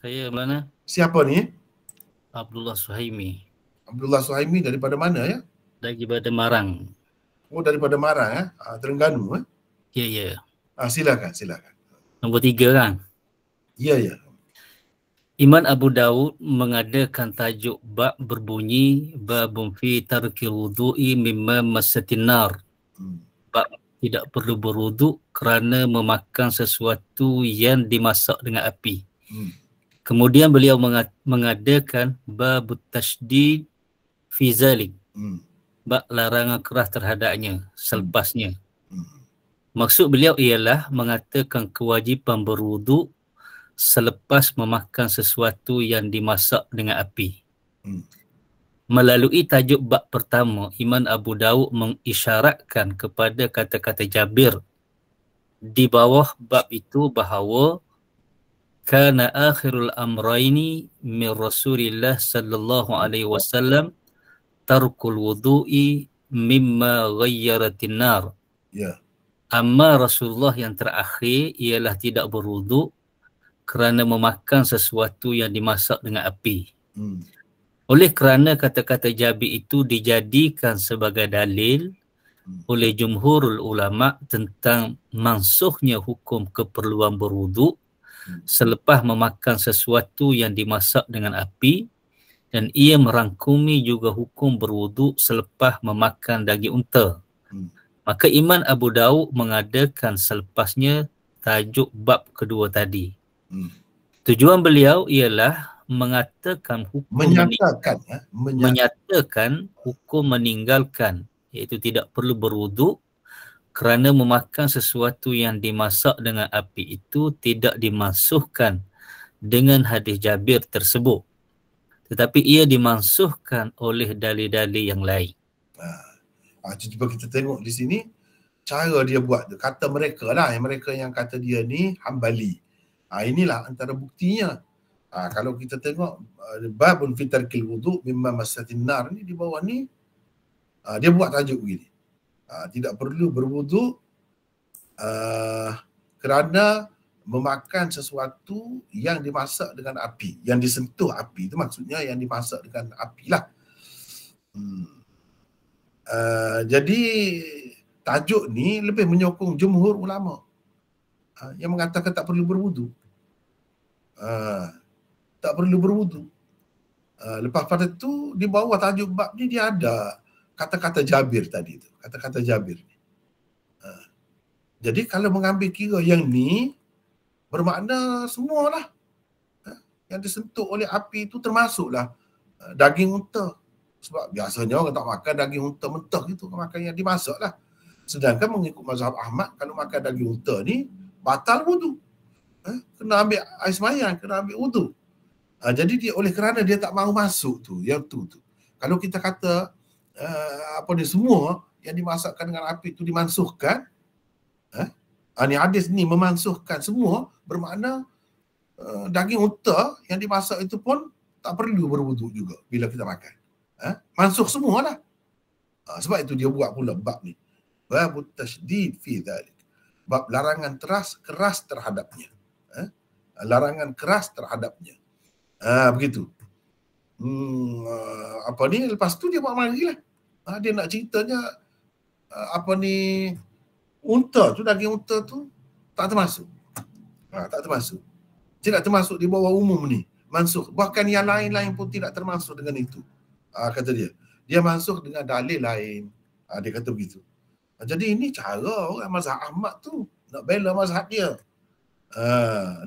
Saya mana? Siapa ni? Abdullah Suhaimi. Abdullah Suhaimi daripada mana ya? Daripada Marang. Oh, daripada Marang Terengganu Ya. Silakan. Nombor 3 kan? Ya. Imam Abu Daud mengadakan tajuk bab berbunyi babun fi tarkil wudu'i mimma massatin nar. Bab tidak perlu berwuduk kerana memakan sesuatu yang dimasak dengan api. Kemudian beliau mengadakan bab tasydid fi zalik. Bab larangan keras terhadapnya selepasnya. Maksud beliau ialah mengatakan kewajipan berwuduk selepas memakan sesuatu yang dimasak dengan api. Melalui tajuk bab pertama, Imam Abu Daud mengisyaratkan kepada kata-kata Jabir di bawah bab itu bahawa kana akhirul amraini min Rasulillah sallallahu alaihi wasallam tarkul wudu'i mimma ghayyaratin nar. Ya. Amma Rasulullah yang terakhir ialah tidak berwuduk kerana memakan sesuatu yang dimasak dengan api. Oleh kerana kata-kata Jabir itu dijadikan sebagai dalil oleh jumhurul ulama tentang mansuhnya hukum keperluan berwuduk selepas memakan sesuatu yang dimasak dengan api, dan ia merangkumi juga hukum berwuduk selepas memakan daging unta. Maka Imam Abu Daud mengadakan selepasnya tajuk bab kedua tadi. Tujuan beliau ialah mengatakan hukum menyatakan hukum meninggalkan, iaitu tidak perlu berwuduk kerana memakan sesuatu yang dimasak dengan api itu tidak dimansuhkan dengan hadis Jabir tersebut, tetapi ia dimansuhkan oleh dalil-dalil yang lain. Cuba kita tengok di sini cara dia buat tu. Kata mereka lah, mereka yang kata dia ni Hambali. Inilah antara buktinya. Kalau kita tengok babun fi tarkil wudu' mimma massatin nar ni di bawah ni, dia buat tajuk begini. Tidak perlu berwuduk kerana memakan sesuatu yang dimasak dengan api, yang disentuh api. Itu maksudnya yang dimasak dengan api lah. Jadi tajuk ni lebih menyokong jumhur ulama yang mengatakan tak perlu berwuduk. Tak perlu berwuduk. Lepas pada tu di bawah tajuk bab ni dia ada kata-kata Jabir tadi tu. Kata-kata Jabir ni. Jadi kalau mengambil kira yang ni bermakna semualah yang disentuh oleh api itu termasuklah daging unta. Sebab biasanya orang tak makan daging unta mentah gitu, makan yang dimasak lah. Sedangkan mengikut mazhab Ahmad, kalau makan daging unta ni batal wudu. Kena ambil air sembahyang, kena ambil wudu. Jadi dia oleh kerana dia tak mahu masuk tu, yang tu. Kalau kita kata semua yang dimasakkan dengan api itu dimansuhkan, ni hadis ni memansuhkan semua, bermakna daging unta yang dimasak itu pun tak perlu berwuduk juga bila kita makan. Mansuh semualah. Sebab itu dia buat pula bab ni. Babut tasydid fi dhalik. Bab larangan keras terhadapnya. Larangan keras terhadapnya. Begitu. Lepas tu dia buat lagi lah. Dia nak ceritanya unta tu, daging unta tu tak termasuk. Tak termasuk. Tidak termasuk di bawah umum ni. Mansuh. Bahkan yang lain-lain pun tidak termasuk dengan itu. Kata dia. Dia masuk dengan dalil lain. Dia kata begitu. Jadi ini cara orang mazhab Ahmad tu nak bela mazhab dia.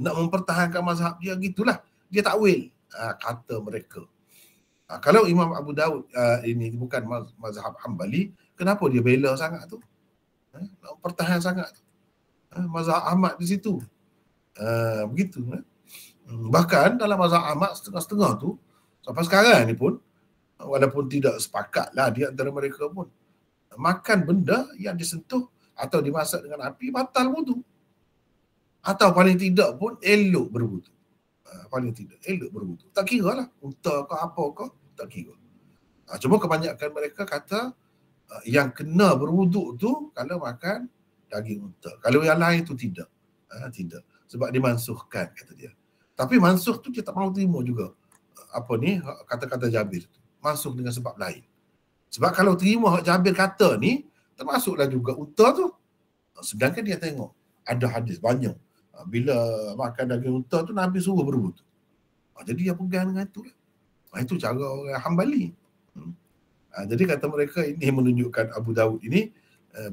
Nak mempertahankan mazhab dia, gitulah. Dia takwil. Kata mereka. Kalau Imam Abu Daud ini bukan mazhab Hambali, kenapa dia bela sangat tu? Nak mempertahankan sangat tu. Mazhab Ahmad di situ. Begitu. Bahkan dalam mazhab Ahmad setengah-setengah tu, sampai sekarang ni pun, walaupun tidak sepakat lah di antara mereka pun, makan benda yang disentuh atau dimasak dengan api batal wudu. Atau paling tidak pun elok berwudu. Paling tidak elok berwudu. Tak kira lah unta ke apa ke, tak kira. Cuma kebanyakan mereka kata yang kena berwuduk tu kalau makan daging unta. Kalau yang lain tu tidak. Tidak. Sebab dimansuhkan, kata dia. Tapi mansuh tu dia tak mahu terima juga. Kata-kata Jabir tu. Mansuh dengan sebab lain. Sebab kalau terima hak Jabir kata ni, termasuklah juga unta tu. Sedangkan dia tengok ada hadis banyak. Bila makan daging unta tu Nabi suruh berwudu. Jadi dia pegang dengan itu. Itu cara orang Hambali. Jadi kata mereka ini menunjukkan Abu Daud ini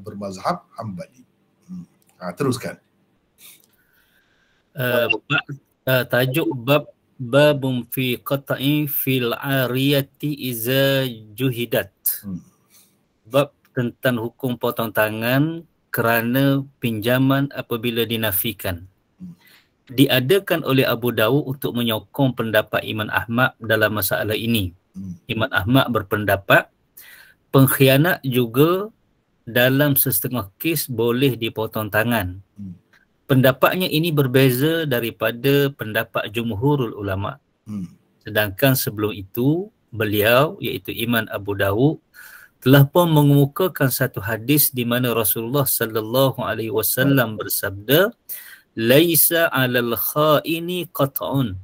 bermazhab Hambali. Teruskan. Tajuk babun fi qata'i fil ariyati iza juhidat. Bab tentang hukum potong tangan kerana pinjaman apabila dinafikan. Diadakan oleh Abu Dawud untuk menyokong pendapat Imam Ahmad dalam masalah ini. Imam Ahmad berpendapat pengkhianat juga dalam setengah kes boleh dipotong tangan. Pendapatnya ini berbeza daripada pendapat jumhurul ulama. Sedangkan sebelum itu, beliau iaitu Imam Abu Dawud telah pun mengemukakan satu hadis di mana Rasulullah sallallahu alaihi wasallam bersabda, "Laisa 'alal kha'ini qat'un."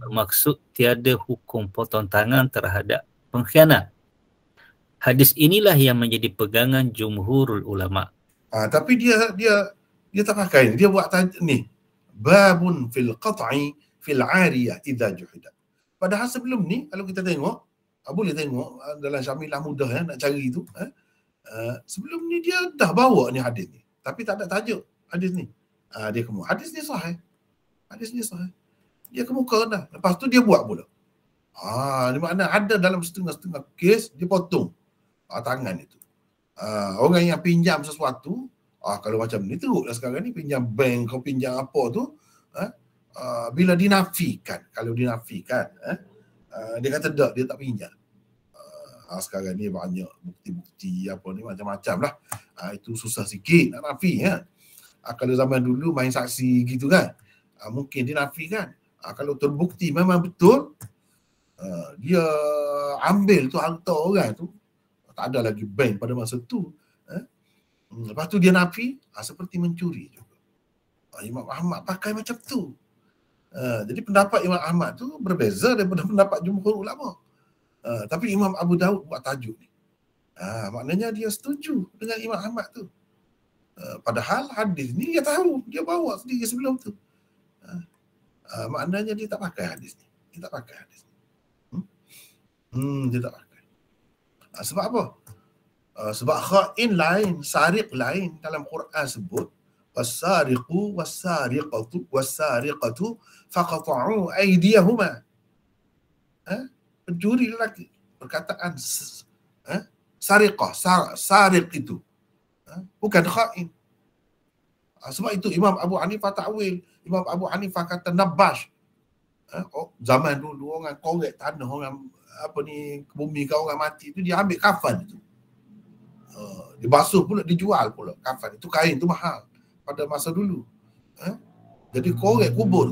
Bermaksud tiada hukum potong tangan terhadap pengkhianat. Hadis inilah yang menjadi pegangan jumhurul ulama. Tapi dia tak pakai ni. Dia buat ni. Babun fil qat'i fil 'ariyah idza juhida. Padahal sebelum ni kalau kita tengok, boleh tengok dalam Syamilah Mudah nak cari tu, sebelum ni dia dah bawa ni hadis ni. Tapi tak ada tajuk hadis ni. Dia kemuka. Hadis ni sahih. Dia kemuka dah. Lepas tu dia buat pula. Ni makna ada dalam setengah-setengah kes dia potong tangan itu. Orang yang pinjam sesuatu, kalau macam ni teruklah sekarang ni, pinjam bank, kau pinjam apa tu, bila dinafikan, dia kata tak, dia tak pinjam. Sekarang ni banyak bukti-bukti apa ni macam-macam lah. Itu susah sikit nak nafi ya. Kalau zaman dulu main saksi gitu kan, mungkin dinafikan. Kalau terbukti memang betul, dia ambil tu harta orang tu, tak ada lagi bank pada masa tu. Lepas tu dia nafi, seperti mencuri juga. Imam Ahmad pakai macam tu. Jadi pendapat Imam Ahmad tu berbeza daripada pendapat jumhur ulama. Tapi Imam Abu Dawud buat tajuk ni. Maknanya dia setuju dengan Imam Ahmad tu. Padahal hadis ni dia tahu, dia bawa sendiri sebelum tu. Maknanya dia tak pakai hadis ni. Dia tak pakai. Sebab apa? Sebab kha'in lain, sariq lain dalam Quran sebut was-sariqu was-sariqatu faqata'u aydiyahuma. Pencuri lelaki. Perkataan sariqah, sariq itu. Bukan kha'in. Sebab itu Imam Abu Hanifah ta'wil. Imam Abu Hanifah kata nabash. Zaman dulu orang korek tanah, orang bumi kau orang mati tu, dia ambil kafan itu. Dia basuh pula, dijual pula kafan. Itu kain tu mahal pada masa dulu. Jadi korek kubur.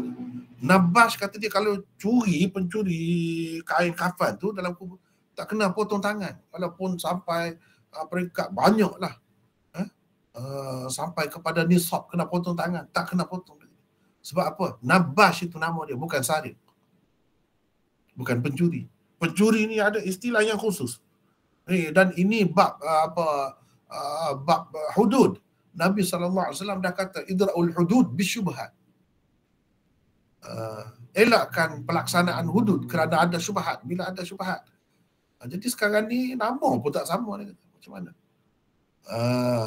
Nabash kata dia kalau pencuri kain kafan tu dalam kubur, tak kena potong tangan. Walaupun sampai peringkat banyak lah. Sampai kepada nisab kena potong tangan. Tak kena potong. Sebab apa? Nabash itu nama dia, bukan sariq. Bukan pencuri. Pencuri ni ada istilah yang khusus. Dan ini bab bab hudud. Nabi SAW dah kata idra'ul hudud bisyubhat. Elakkan pelaksanaan hudud kerana ada syubhat. Bila ada syubhat. Jadi sekarang ni nama pun tak sama. Macam mana?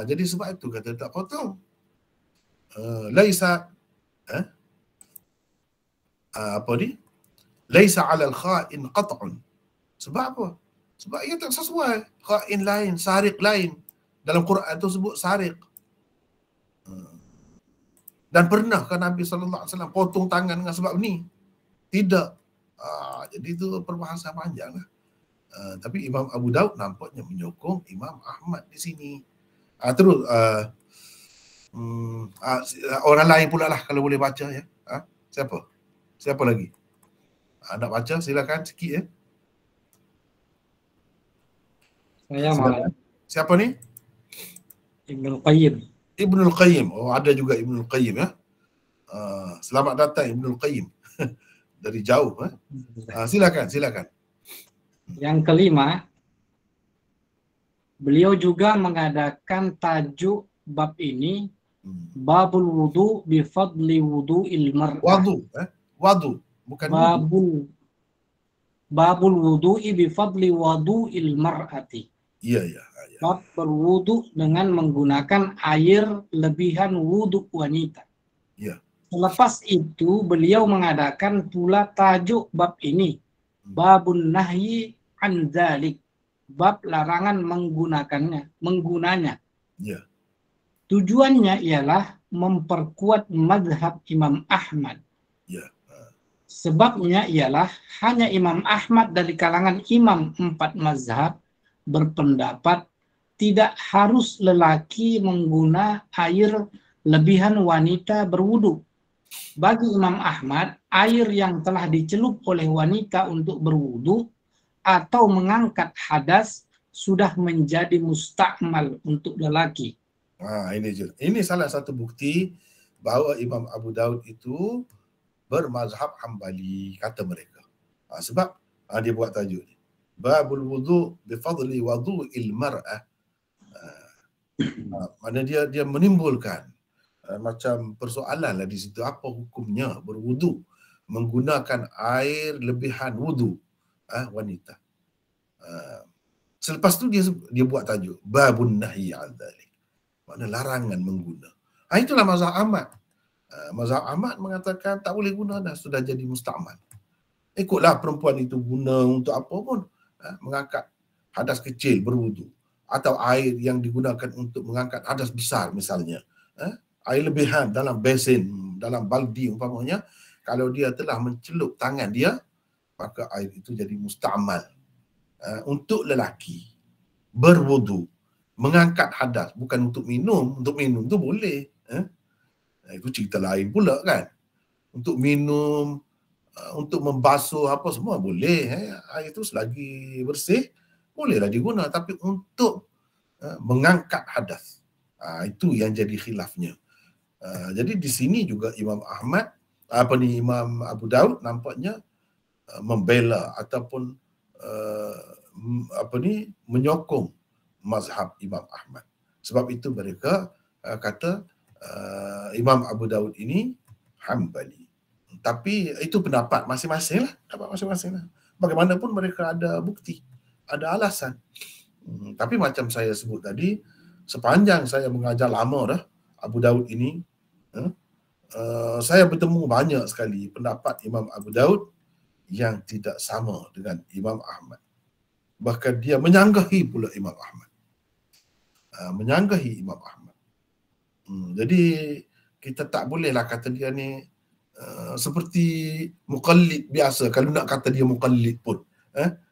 Jadi sebab itu kata tak potong. Laisa laisa 'alal kha'in qat'un. Sebab apa? Sebab ia tak sesuai. Kha'in lain, sariq lain. Dalam Quran tu sebut sariq. Dan pernahkah Nabi SAW potong tangan dengan sebab ni? Tidak. Jadi itu perbahasan panjang lah. Tapi Imam Abu Dawud nampaknya menyokong Imam Ahmad di sini. Terus orang lain pula lah kalau boleh baca ya. Siapa lagi? Nak baca silakan sikit ya. Saya malah. Siapa ni? Ibnul Qayyim. Ibnul Qayyim. Ada juga Ibnul Qayyim ya. Selamat datang Ibnul Qayyim. Dari jauh. Silakan. Yang kelima, beliau juga mengadakan tajuk bab ini babul wudu bi fadli wudu'il mar'ah. Wadu, bukan babul wudu'i bi fadli wudu'il mar'ati. Iya. Bab berwudu dengan menggunakan air lebihan wudu wanita. Iya. Selepas itu beliau mengadakan pula tajuk bab ini, babun nahyi an dzalik, bab larangan menggunanya. Iya. Tujuannya ialah memperkuat mazhab Imam Ahmad. Ya. Sebabnya ialah hanya Imam Ahmad dari kalangan imam 4 mazhab berpendapat tidak harus lelaki mengguna air lebihan wanita berwudu. Bagi Imam Ahmad, air yang telah dicelup oleh wanita untuk berwudu atau mengangkat hadas sudah menjadi mustakmal untuk lelaki. Ini salah satu bukti bahawa Imam Abu Daud itu bermazhab Hambali, kata mereka. Sebab dia buat tajuk ni. Babul wudu bifadli wudu'il mar'ah. Mana dia menimbulkan macam persoalan lah di situ. Apa hukumnya berwudu menggunakan air lebihan wudu wanita. Selepas tu dia buat tajuk babun nahyi 'an dzalik. Makna larangan mengguna. Itulah mazhab Ahmad. Mazhab Ahmad mengatakan tak boleh guna dah, sudah jadi mustakmal. Ikutlah perempuan itu guna untuk apa pun. Mengangkat hadas kecil berwudu. Atau air yang digunakan untuk mengangkat hadas besar misalnya. Air lebihan dalam besin, dalam baldi umpamanya. Kalau dia telah mencelup tangan dia, maka air itu jadi mustakmal. Untuk lelaki berwudu, mengangkat hadas, bukan untuk minum. Untuk minum tu boleh. Itu cerita lain pula kan. Untuk minum, untuk membasuh apa semua boleh. Air itu selagi bersih, bolehlah diguna. Tapi untuk mengangkat hadas, itu yang jadi khilafnya. Jadi di sini juga Imam Ahmad, Imam Abu Daud nampaknya membela ataupun menyokong mazhab Imam Ahmad. Sebab itu mereka kata Imam Abu Daud ini Hambali. Tapi itu pendapat masing-masing lah. Bagaimanapun mereka ada bukti, ada alasan. Tapi macam saya sebut tadi, sepanjang saya mengajar lama dah Abu Daud ini, saya bertemu banyak sekali pendapat Imam Abu Daud yang tidak sama dengan Imam Ahmad. Bahkan dia menyanggahi pula Imam Ahmad. Menyanggahi Imam Ahmad. Jadi kita tak bolehlah kata dia ni seperti muqallid biasa. Kalau nak kata dia muqallid pun,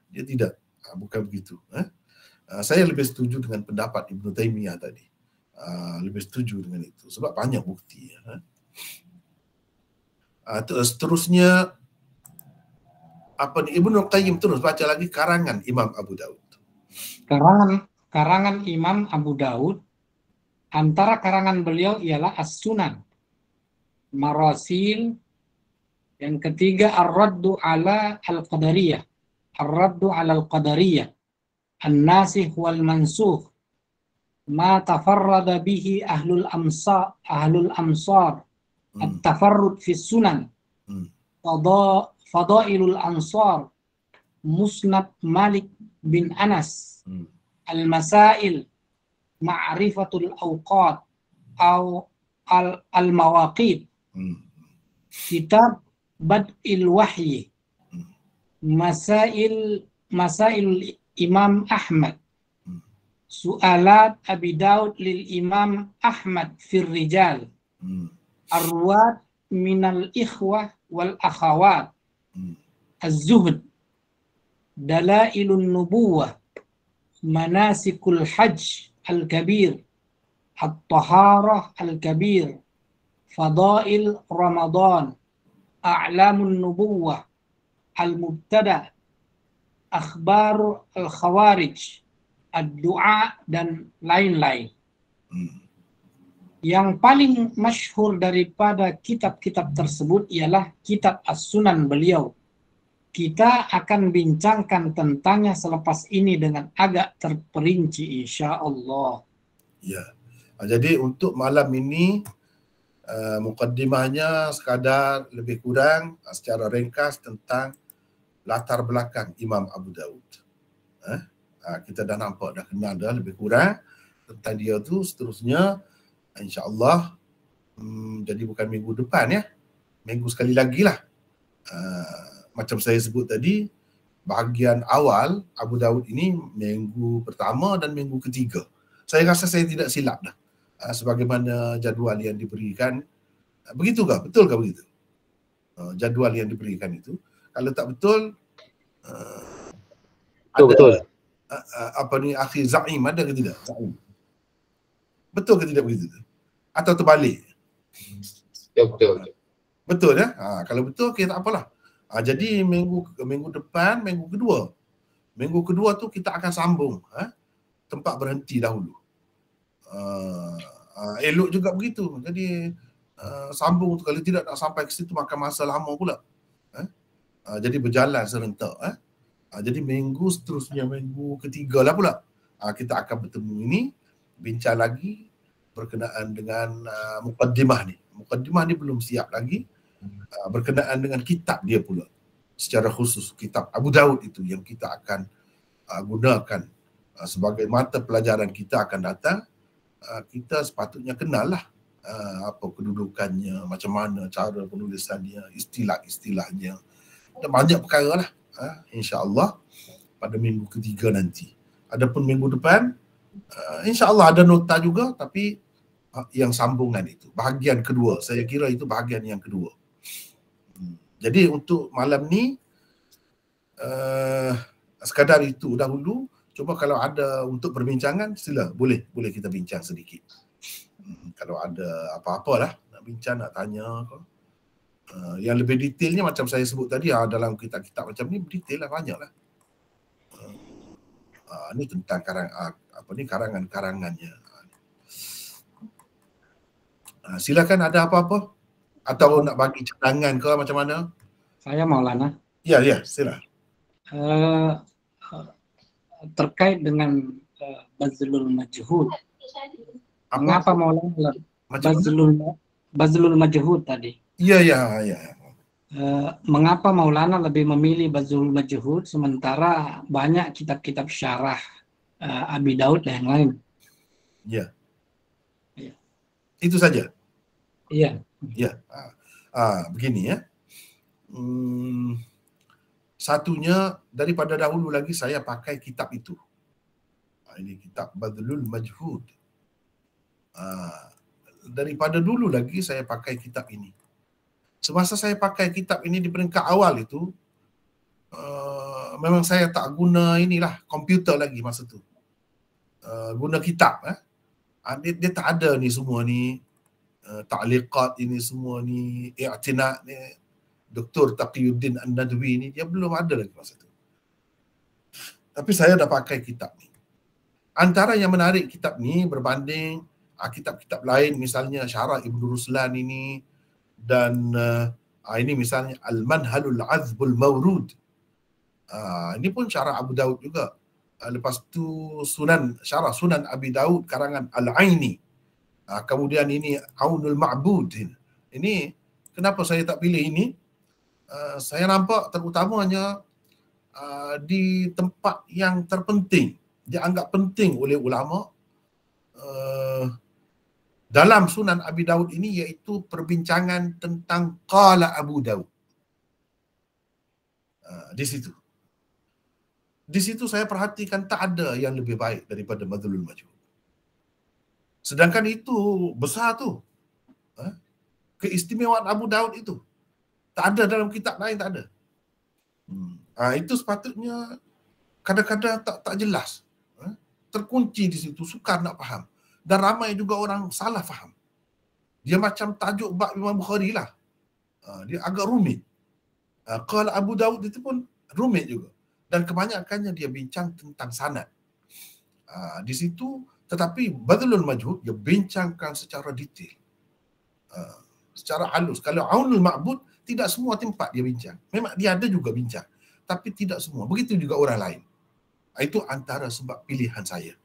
dia tidak. Bukan begitu. Saya lebih setuju dengan pendapat Ibn Taymiyah tadi. Lebih setuju dengan itu. Sebab banyak bukti. Seterusnya, Ibn Qayyim terus baca lagi karangan Imam Abu Daud. Karangan Imam Abu Daud, antara karangan beliau ialah As-Sunan, Marasil, yang ketiga Ar-Raddu ala Al-Qadariyah, Ar-Raddu ala Al-Qadariyah, An-Nasikh wal Mansukh, Ma tafarrada bihi Ahlul Amsar, At-Tafarrud fi Sunan, Fadailul Ansar, Musnad Malik bin Anas, Al-Masail, Ma'rifatul Awqat, Al-Mawaqit, Kitab Bad'il Wahyi, Masail Imam Ahmad, Su'alat Abi Daud lil Imam Ahmad fir Rijal, Arwad minal Ikhwah wal Akhawat, Az-Zuhd, Dalailun Nubuwah, Manasikul Hajj Al-Kabir, At-Taharah Al-Kabir, Fadail Ramadan, A'lamun Nubuwah, Al-Mubtada, Akhbar Al-Khawarij, Ad-Du'a, dan lain-lain. Yang paling masyhur daripada kitab-kitab tersebut ialah kitab As-Sunan beliau. Kita akan bincangkan tentangnya selepas ini dengan agak terperinci insya-Allah. Ya. Jadi untuk malam ini mukaddimahnya sekadar lebih kurang secara ringkas tentang latar belakang Imam Abu Daud. Kita dah nampak, dah kenal dah lebih kurang tentang dia tu. Seterusnya insya-Allah jadi bukan minggu depan ya. Minggu sekali lagi lah. Macam saya sebut tadi, bahagian awal Abu Daud ini minggu pertama dan minggu ketiga. Saya rasa saya tidak silap dah. sebagaimana jadual yang diberikan. Begitukah? Betulkah begitu? Jadual yang diberikan itu. Kalau tak betul, Betul. Apa ni, akhi Zaim ada ke tidak? Zaim. Betul ke tidak begitu? Atau terbalik? Ya, betul. Betul ya? Kalau betul, okay, tak apalah. Jadi minggu depan, minggu kedua tu kita akan sambung. Tempat berhenti dahulu. Elok juga begitu. Jadi sambung tu, kalau tidak nak sampai ke situ makan masa lama pula. Jadi berjalan serentak. Jadi minggu seterusnya, minggu ketiga lah pula, kita akan bertemu ini, bincang lagi berkenaan dengan mukaddimah ni. Mukaddimah ni belum siap lagi, berkenaan dengan kitab dia pula. Secara khusus kitab Abu Daud itu yang kita akan gunakan sebagai mata pelajaran kita akan datang. Kita sepatutnya kenal lah apa kedudukannya, macam mana cara penulisannya, istilah-istilahnya, dan banyak perkara lah. InsyaAllah pada minggu ketiga nanti. Adapun minggu depan, InsyaAllah ada nota juga, tapi yang sambungan itu, bahagian kedua. Saya kira itu bahagian yang kedua. Jadi untuk malam ni, sekadar itu dahulu. Cuba kalau ada untuk perbincangan, sila, boleh kita bincang sedikit. Kalau ada apa-apalah, nak bincang, nak tanya. Yang lebih detailnya macam saya sebut tadi, dalam kitab-kitab macam ni detail lah, banyak lah. Ni tentang karangan-karangannya. Silakan, ada apa-apa atau nak bagi cadangan ke macam mana? Saya Maulana. Ya, sila. Terkait dengan bazlul majhud. Mengapa Maulana bazlul majhud tadi? Ya. Mengapa Maulana lebih memilih bazlul majhud sementara banyak kitab-kitab syarah Abi Daud dan yang lain? Ya. Itu saja. Iya. Ya. Begini ya. Satunya, daripada dahulu lagi saya pakai kitab itu. Ini kitab Badlul Majhud. Daripada dulu lagi saya pakai kitab ini. Semasa saya pakai kitab ini di peringkat awal itu, memang saya tak guna inilah komputer lagi masa tu. Guna kitab. Dia tak ada ni semua ni, ta'liqat ini semua ni, i'tina' ni, Dr. Taqiyuddin An-Nadwi ni, dia belum ada lagi masa tu. Tapi saya dah pakai kitab ni. Antara yang menarik kitab ni berbanding kitab-kitab lain, misalnya Syarah Ibn Ruslan ini, dan ini misalnya Al-Manhalul Azbul Mawrud. Ini pun Syarah Abu Daud juga. Lepas tu Syarah Sunan Abi Daud karangan Al-Aini. Kemudian ini Aunul Ma'bud. Ini kenapa saya tak pilih ini? Saya nampak terutamanya di tempat yang terpenting, dianggap penting oleh ulama dalam Sunan Abi Daud ini, iaitu perbincangan tentang Qala Abu Daud. Di situ saya perhatikan tak ada yang lebih baik daripada Badlul Majhud. Sedangkan itu besar tu. Keistimewaan Abu Daud itu tak ada dalam kitab lain, tak ada. Itu sepatutnya kadang-kadang tak jelas. Terkunci di situ, sukar nak faham. Dan ramai juga orang salah faham. Dia macam tajuk bab Imam Bukhari lah. Dia agak rumit. Qala Abu Daud itu pun rumit juga. Dan kebanyakannya dia bincang tentang sanad. Di situ, tetapi Badlul Majhud dia bincangkan secara detail. Secara halus. Kalau Aunul Ma'bud, tidak semua tempat dia bincang. Memang dia ada juga bincang, tapi tidak semua. Begitu juga orang lain. Itu antara sebab pilihan saya.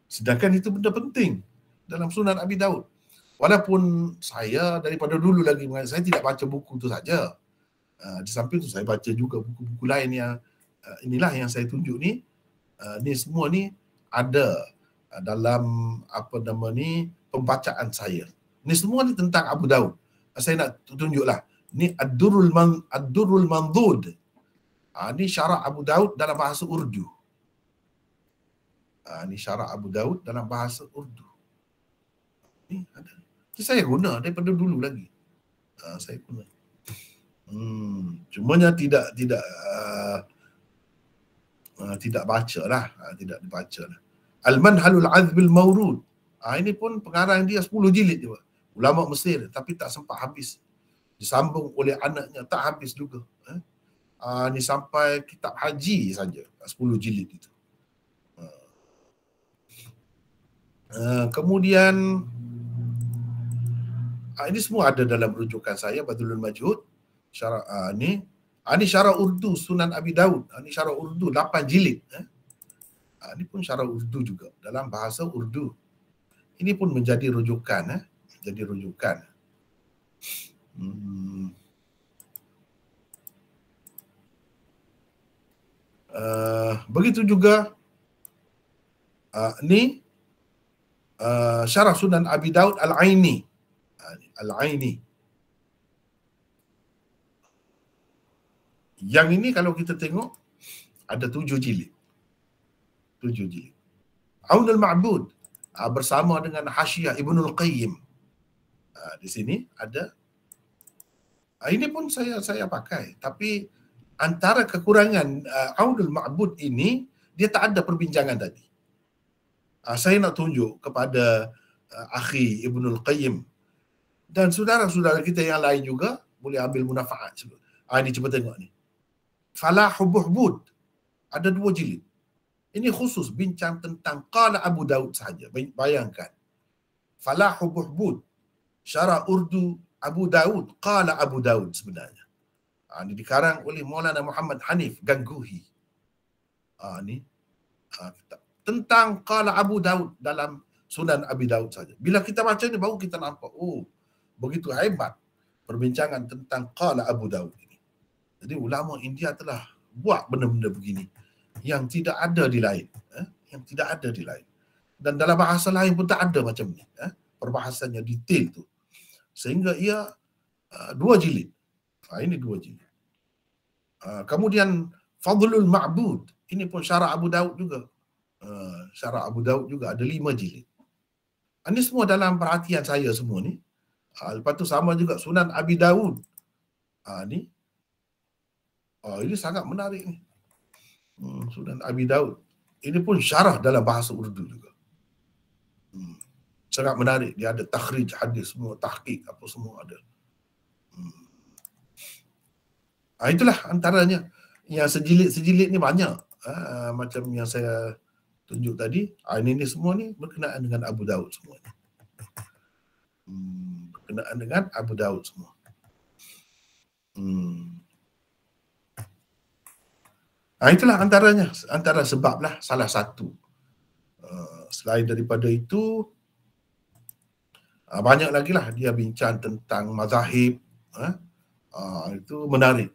Sedangkan itu benda penting dalam Sunan Abi Daud. Walaupun saya daripada dulu lagi, saya tidak baca buku itu saja. Di samping itu saya baca juga buku-buku lain yang inilah yang saya tunjuk ni. Ni semua ni ada dalam pembacaan saya. Ni semua ni tentang Abu Daud. Saya nak tunjuklah. Ni Ad-Durrul Mandud. Ni syarah Abu Daud dalam bahasa Urdu. Ini syarah Abu Daud dalam bahasa Urdu. Ni ada. Ini saya guna daripada dulu lagi. Saya guna. Cumanya tidak baca lah. Tidak dibaca lah. Al-Manhalul Azbil Mawrud. Ini pun pengarang dia 10 jilid juga. Ulama Mesir, tapi tak sempat habis. Disambung oleh anaknya, tak habis juga. Ini sampai kitab haji saja, 10 jilid itu. Kemudian ini semua ada dalam rujukan saya, Badlul Majhud. Syarah ini syarah Urdu Sunan Abi Daud. Ini syarah Urdu 8 jilid. Ini pun syarah Urdu juga dalam bahasa Urdu. Ini pun menjadi rujukan, jadi rujukan. Begitu juga ni syarah Sunan Abi Daud Al-Aini. Al-Aini. Yang ini kalau kita tengok ada 7 jilid. 7 jilid. Aunul Ma'bud bersama dengan Hasyiah Ibnul Qayyim. Di sini ada. Ini pun saya pakai, tapi antara kekurangan Aunul Ma'bud ini, dia tak ada perbincangan tadi. Saya nak tunjuk kepada akhi Ibnul Qayyim dan saudara-saudara kita yang lain juga boleh ambil munafaat. Ini cuba tengok ni. Falah Hubuhbud ada 2 jilid. Ini khusus bincang tentang qala Abu Daud sahaja. Bayangkan. Falah Hubuhbud syarah Urdu Abu Daud, qala Abu Daud sebenarnya. Ini dikarang oleh Maulana Muhammad Hanif Gangguhi. Ini tentang qala Abu Daud dalam Sunan Abi Daud saja. Bila kita baca ni baru kita nampak, begitu hebat perbincangan tentang qala Abu Daud ini. Jadi ulama India telah buat benda-benda begini yang tidak ada di lain, yang tidak ada di lain. Dan dalam bahasa lain pun tak ada macam ni, perbahasannya detail tu. Sehingga ia 2 jilid. Ini 2 jilid. Kemudian Fadlul Ma'bud, ini pun syarah Abu Daud juga. Syarah Abu Daud juga ada 5 jilid. Ini semua dalam perhatian saya semua ni. Lepas tu sama juga Sunan Abi Daud. Ini sangat menarik ni. Sunan Abi Daud. Ini pun syarah dalam bahasa Urdu juga. Sangat menarik. Dia ada takhrij hadis semua, tahqiq apa semua ada. Itulah antaranya. Yang sejilid ni banyak. Macam yang saya tunjuk tadi. Ini semua ni berkenaan dengan Abu Daud semua. Berkenaan dengan Abu Daud semua. Itulah antaranya, antara sebab lah, salah satu. Selain daripada itu, banyak lagi lah dia bincang tentang mazahib. Itu menarik.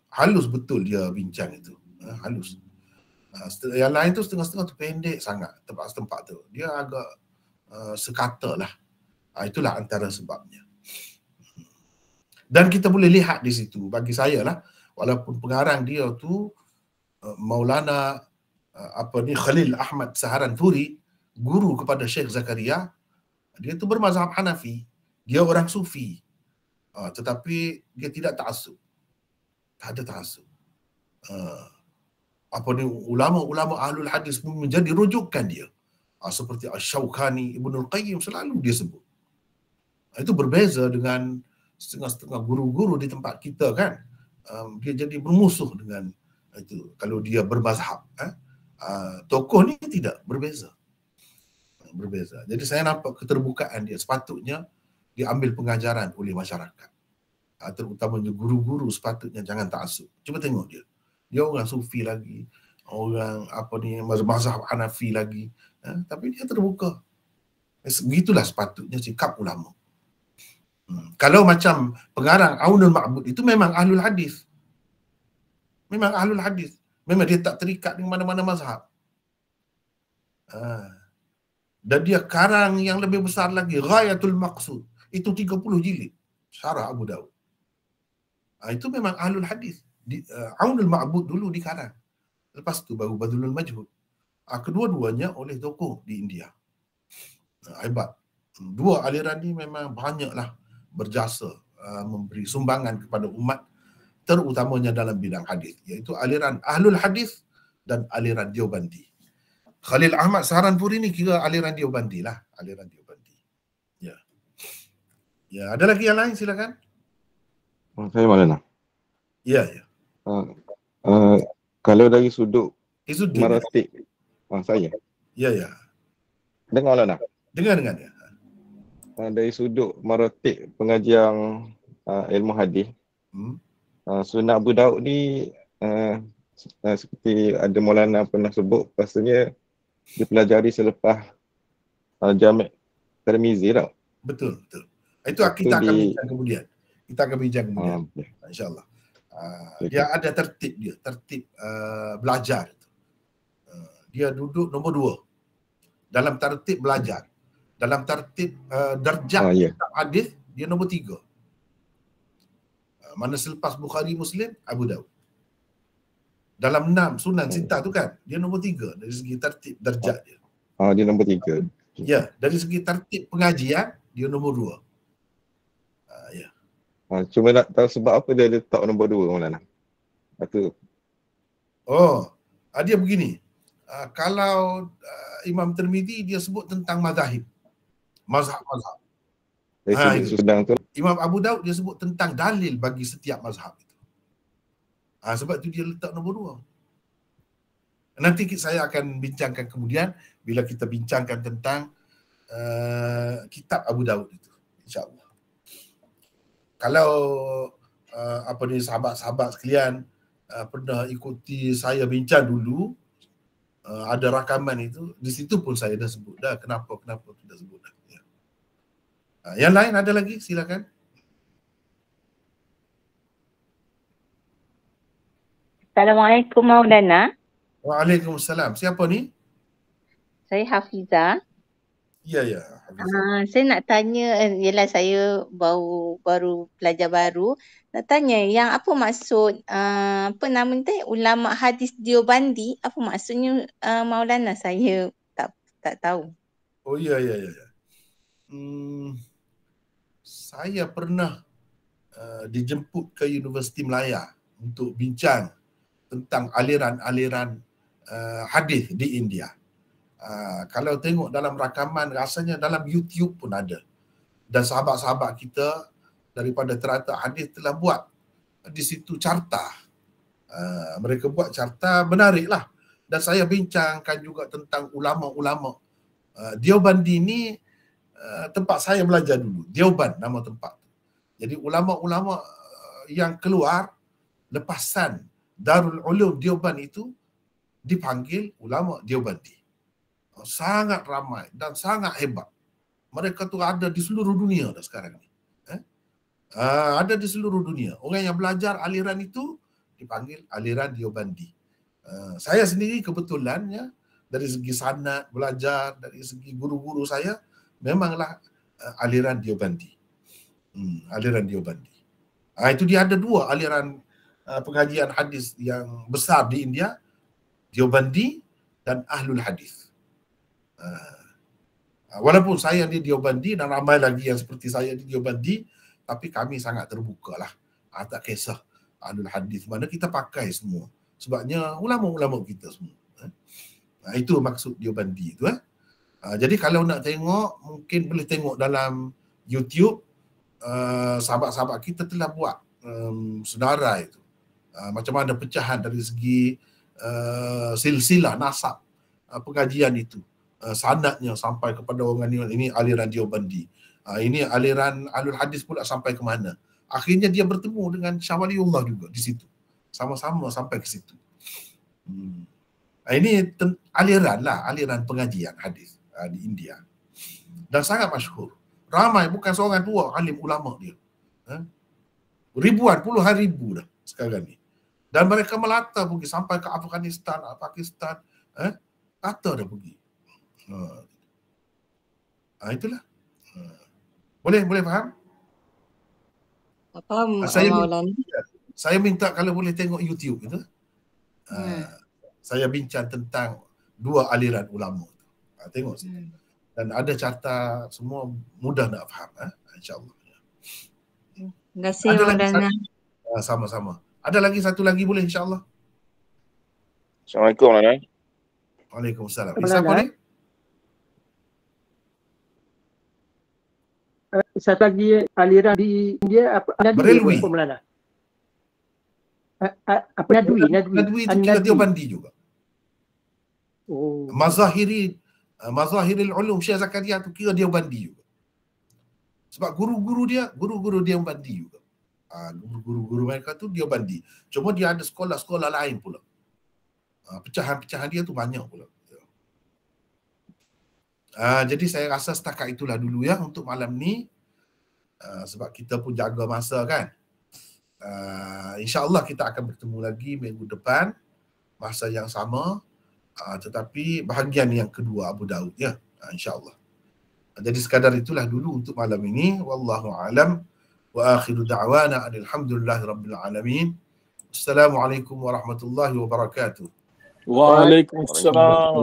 Halus betul dia bincang itu. Halus. Yang lain tu setengah-setengah tu pendek sangat tempat-tempat tu. Dia agak sekata lah. Itulah antara sebabnya. Dan kita boleh lihat di situ, bagi saya lah, walaupun pengarang dia tu Maulana Khalil Ahmad Saharan Turi, guru kepada Syekh Zakaria, dia tu bermazhab Hanafi, dia orang Sufi, tetapi dia tidak ta'assub. Tak ada ta'assub. Ulama-ulama ahlul hadis pun menjadi rujukan dia. Seperti Asy-Syaukani, Ibnul Qayyim selalu dia sebut. Itu berbeza dengan setengah-setengah guru-guru di tempat kita kan. Dia jadi bermusuh dengan itu kalau dia bermazhab. Tokoh ni tidak, berbeza. Jadi saya nampak keterbukaan dia. Sepatutnya diambil pengajaran oleh masyarakat. Terutamanya guru-guru sepatutnya jangan ta'assub. Cuba tengok dia. Dia orang Sufi lagi, orang mazhab Hanafi lagi. Tapi dia terbuka. Begitulah sepatutnya sikap ulama. Kalau macam pengarang Aunul Ma'bud itu memang ahlul hadis. Memang ahlul hadis. Memang dia tak terikat dengan mana-mana mazhab. Dan dia karang yang lebih besar lagi, Ghayatul Maqsud. Itu 30 jilid. Syarah Abu Daud. Itu memang ahlul hadis. Aunul Ma'bud dulu dikarang. Lepas tu baru Badlul Majhud. Kedua-duanya oleh tokoh di India. Hebat. Dua aliran ni memang banyaklah berjasa memberi sumbangan kepada umat, terutamanya dalam bidang hadis, iaitu aliran Ahlul Hadis dan aliran Deobandi. Khalil Ahmad Saharanpuri ni kira aliran Deobandi lah, aliran Deobandi. Ya. Ya, ada lagi yang lain silakan. Saya Maulana. Ya, ya. Kalau dari sudut Izzuddin. maratib saya. Ya, ya. Dengar Maulana. Dengar ya. Dari sudut maratib pengajian ilmu hadis, Sunan Abu Daud ni seperti ada Maulana pernah sebut, pastinya dipelajari selepas Jami' Tirmizi tau. Betul. Itu kita akan bincang kemudian. InsyaAllah. Dia ada tertib dia, tertib belajar. Dia duduk nombor 2 dalam tertib belajar. Dalam tertib darjah kitab hadis, dia nombor 3. Mana selepas Bukhari, Muslim, Abu Daud. Dalam 6 Sunan Sittah tu kan, dia nombor 3 dari segi tertib darjat dia. Dia nombor 3. Ya, dari segi tertib pengajian, dia nombor 2. Ya. Cuma nak tahu sebab apa dia letak nombor 2 Maulana. Itu. Dia begini. Kalau Imam Tirmizi dia sebut tentang mazhab. Sedang tu. Imam Abu Daud dia sebut tentang dalil bagi setiap mazhab itu. Sebab itu dia letak nombor 2. Nanti saya akan bincangkan kemudian bila kita bincangkan tentang kitab Abu Daud itu, insya-Allah. Kalau sahabat-sahabat sekalian pernah ikuti saya bincang dulu, ada rakaman itu, di situ pun saya dah sebut dah kenapa tidak sebut dah. Ya. Yang lain ada lagi, silakan. Assalamualaikum Maulana. Waalaikumsalam. Siapa ni? Saya Hafizah. Ya, Hafizah. Saya nak tanya, ialah saya baru pelajar baru. Nak tanya yang apa maksud apa nama ni, ulama hadis Deobandi, apa maksudnya Maulana? Saya tak tahu. Ya. Saya pernah dijemput ke Universiti Melaya untuk bincang tentang aliran-aliran hadis di India. Kalau tengok dalam rakaman, rasanya dalam YouTube pun ada. Dan sahabat-sahabat kita daripada Teratak Hadis telah buat di situ carta. Mereka buat carta, menariklah. Dan saya bincangkan juga tentang ulama-ulama. Deobandi ni tempat saya belajar dulu. Deoban nama tempat. Jadi ulama-ulama yang keluar lepasan Darul Ulum Deoban itu dipanggil ulama Deobandi. Sangat ramai dan sangat hebat. Mereka tu ada di seluruh dunia dah sekarang ni. Ada di seluruh dunia. Orang yang belajar aliran itu dipanggil aliran Deobandi. Saya sendiri kebetulan ya, dari segi sanad belajar, dari segi guru-guru saya memanglah aliran Deobandi. Aliran Deobandi. Itu dia ada 2 aliran pengajian hadis yang besar di India, Deobandi dan Ahlul Hadis. Walaupun saya di Deobandi dan ramai lagi yang seperti saya di Deobandi, tapi kami sangat terbuka lah. Tak kisah Ahlul Hadis mana, kita pakai semua. Sebabnya ulama-ulama kita semua. Itu maksud Deobandi itu. Jadi kalau nak tengok, mungkin boleh tengok dalam YouTube. Sahabat-sahabat kita telah buat senarai itu. Macam mana pecahan dari segi silsilah nasab pengajian itu. Sanadnya sampai kepada orang ini aliran Deobandi. Ini aliran Ahlul Hadis pula sampai ke mana. Akhirnya dia bertemu dengan Syah Waliullah juga di situ. Sama-sama sampai ke situ. Ini aliran pengajian hadis di India. Dan sangat masyhur. Ramai, bukan seorang 2 alim ulama dia. Ribuan, puluhan ribu dah sekarang ni. Dan mereka melata pergi sampai ke Afghanistan, Pakistan. Kata dah pergi. Itulah. Boleh faham? Faham, saya minta kalau boleh tengok YouTube itu. Saya bincang tentang dua aliran ulama tu. Tengok sini. Dan ada carta semua mudah nak faham, insya-Allah. Terima kasih Maulana. Sama-sama. Ada lagi satu lagi boleh insya-Allah. Assalamualaikum Maulana. Waalaikumsalam. Siapa ni? Satu lagi aliran di India apa? Berelwi. Apa Nadwi itu kira Deobandi juga. Oh. Mazahiril ulum Syekh Zakaria tu kira Deobandi juga. Sebab guru-guru dia Deobandi juga. Guru-guru mereka tu Deobandi. Cuma dia ada sekolah-sekolah lain pula. Pecahan-pecahan dia tu banyak pula. Jadi saya rasa setakat itulah dulu ya untuk malam ni. Sebab kita pun jaga masa kan. InsyaAllah kita akan bertemu lagi minggu depan. Masa yang sama. Tetapi bahagian yang kedua Abu Daud ya. InsyaAllah. Jadi sekadar itulah dulu untuk malam ini. Wallahu a'lam. Wa akhiru da'wana alhamdulillahi rabbil alamin. Assalamualaikum warahmatullahi wabarakatuh. Waalaikumsalam.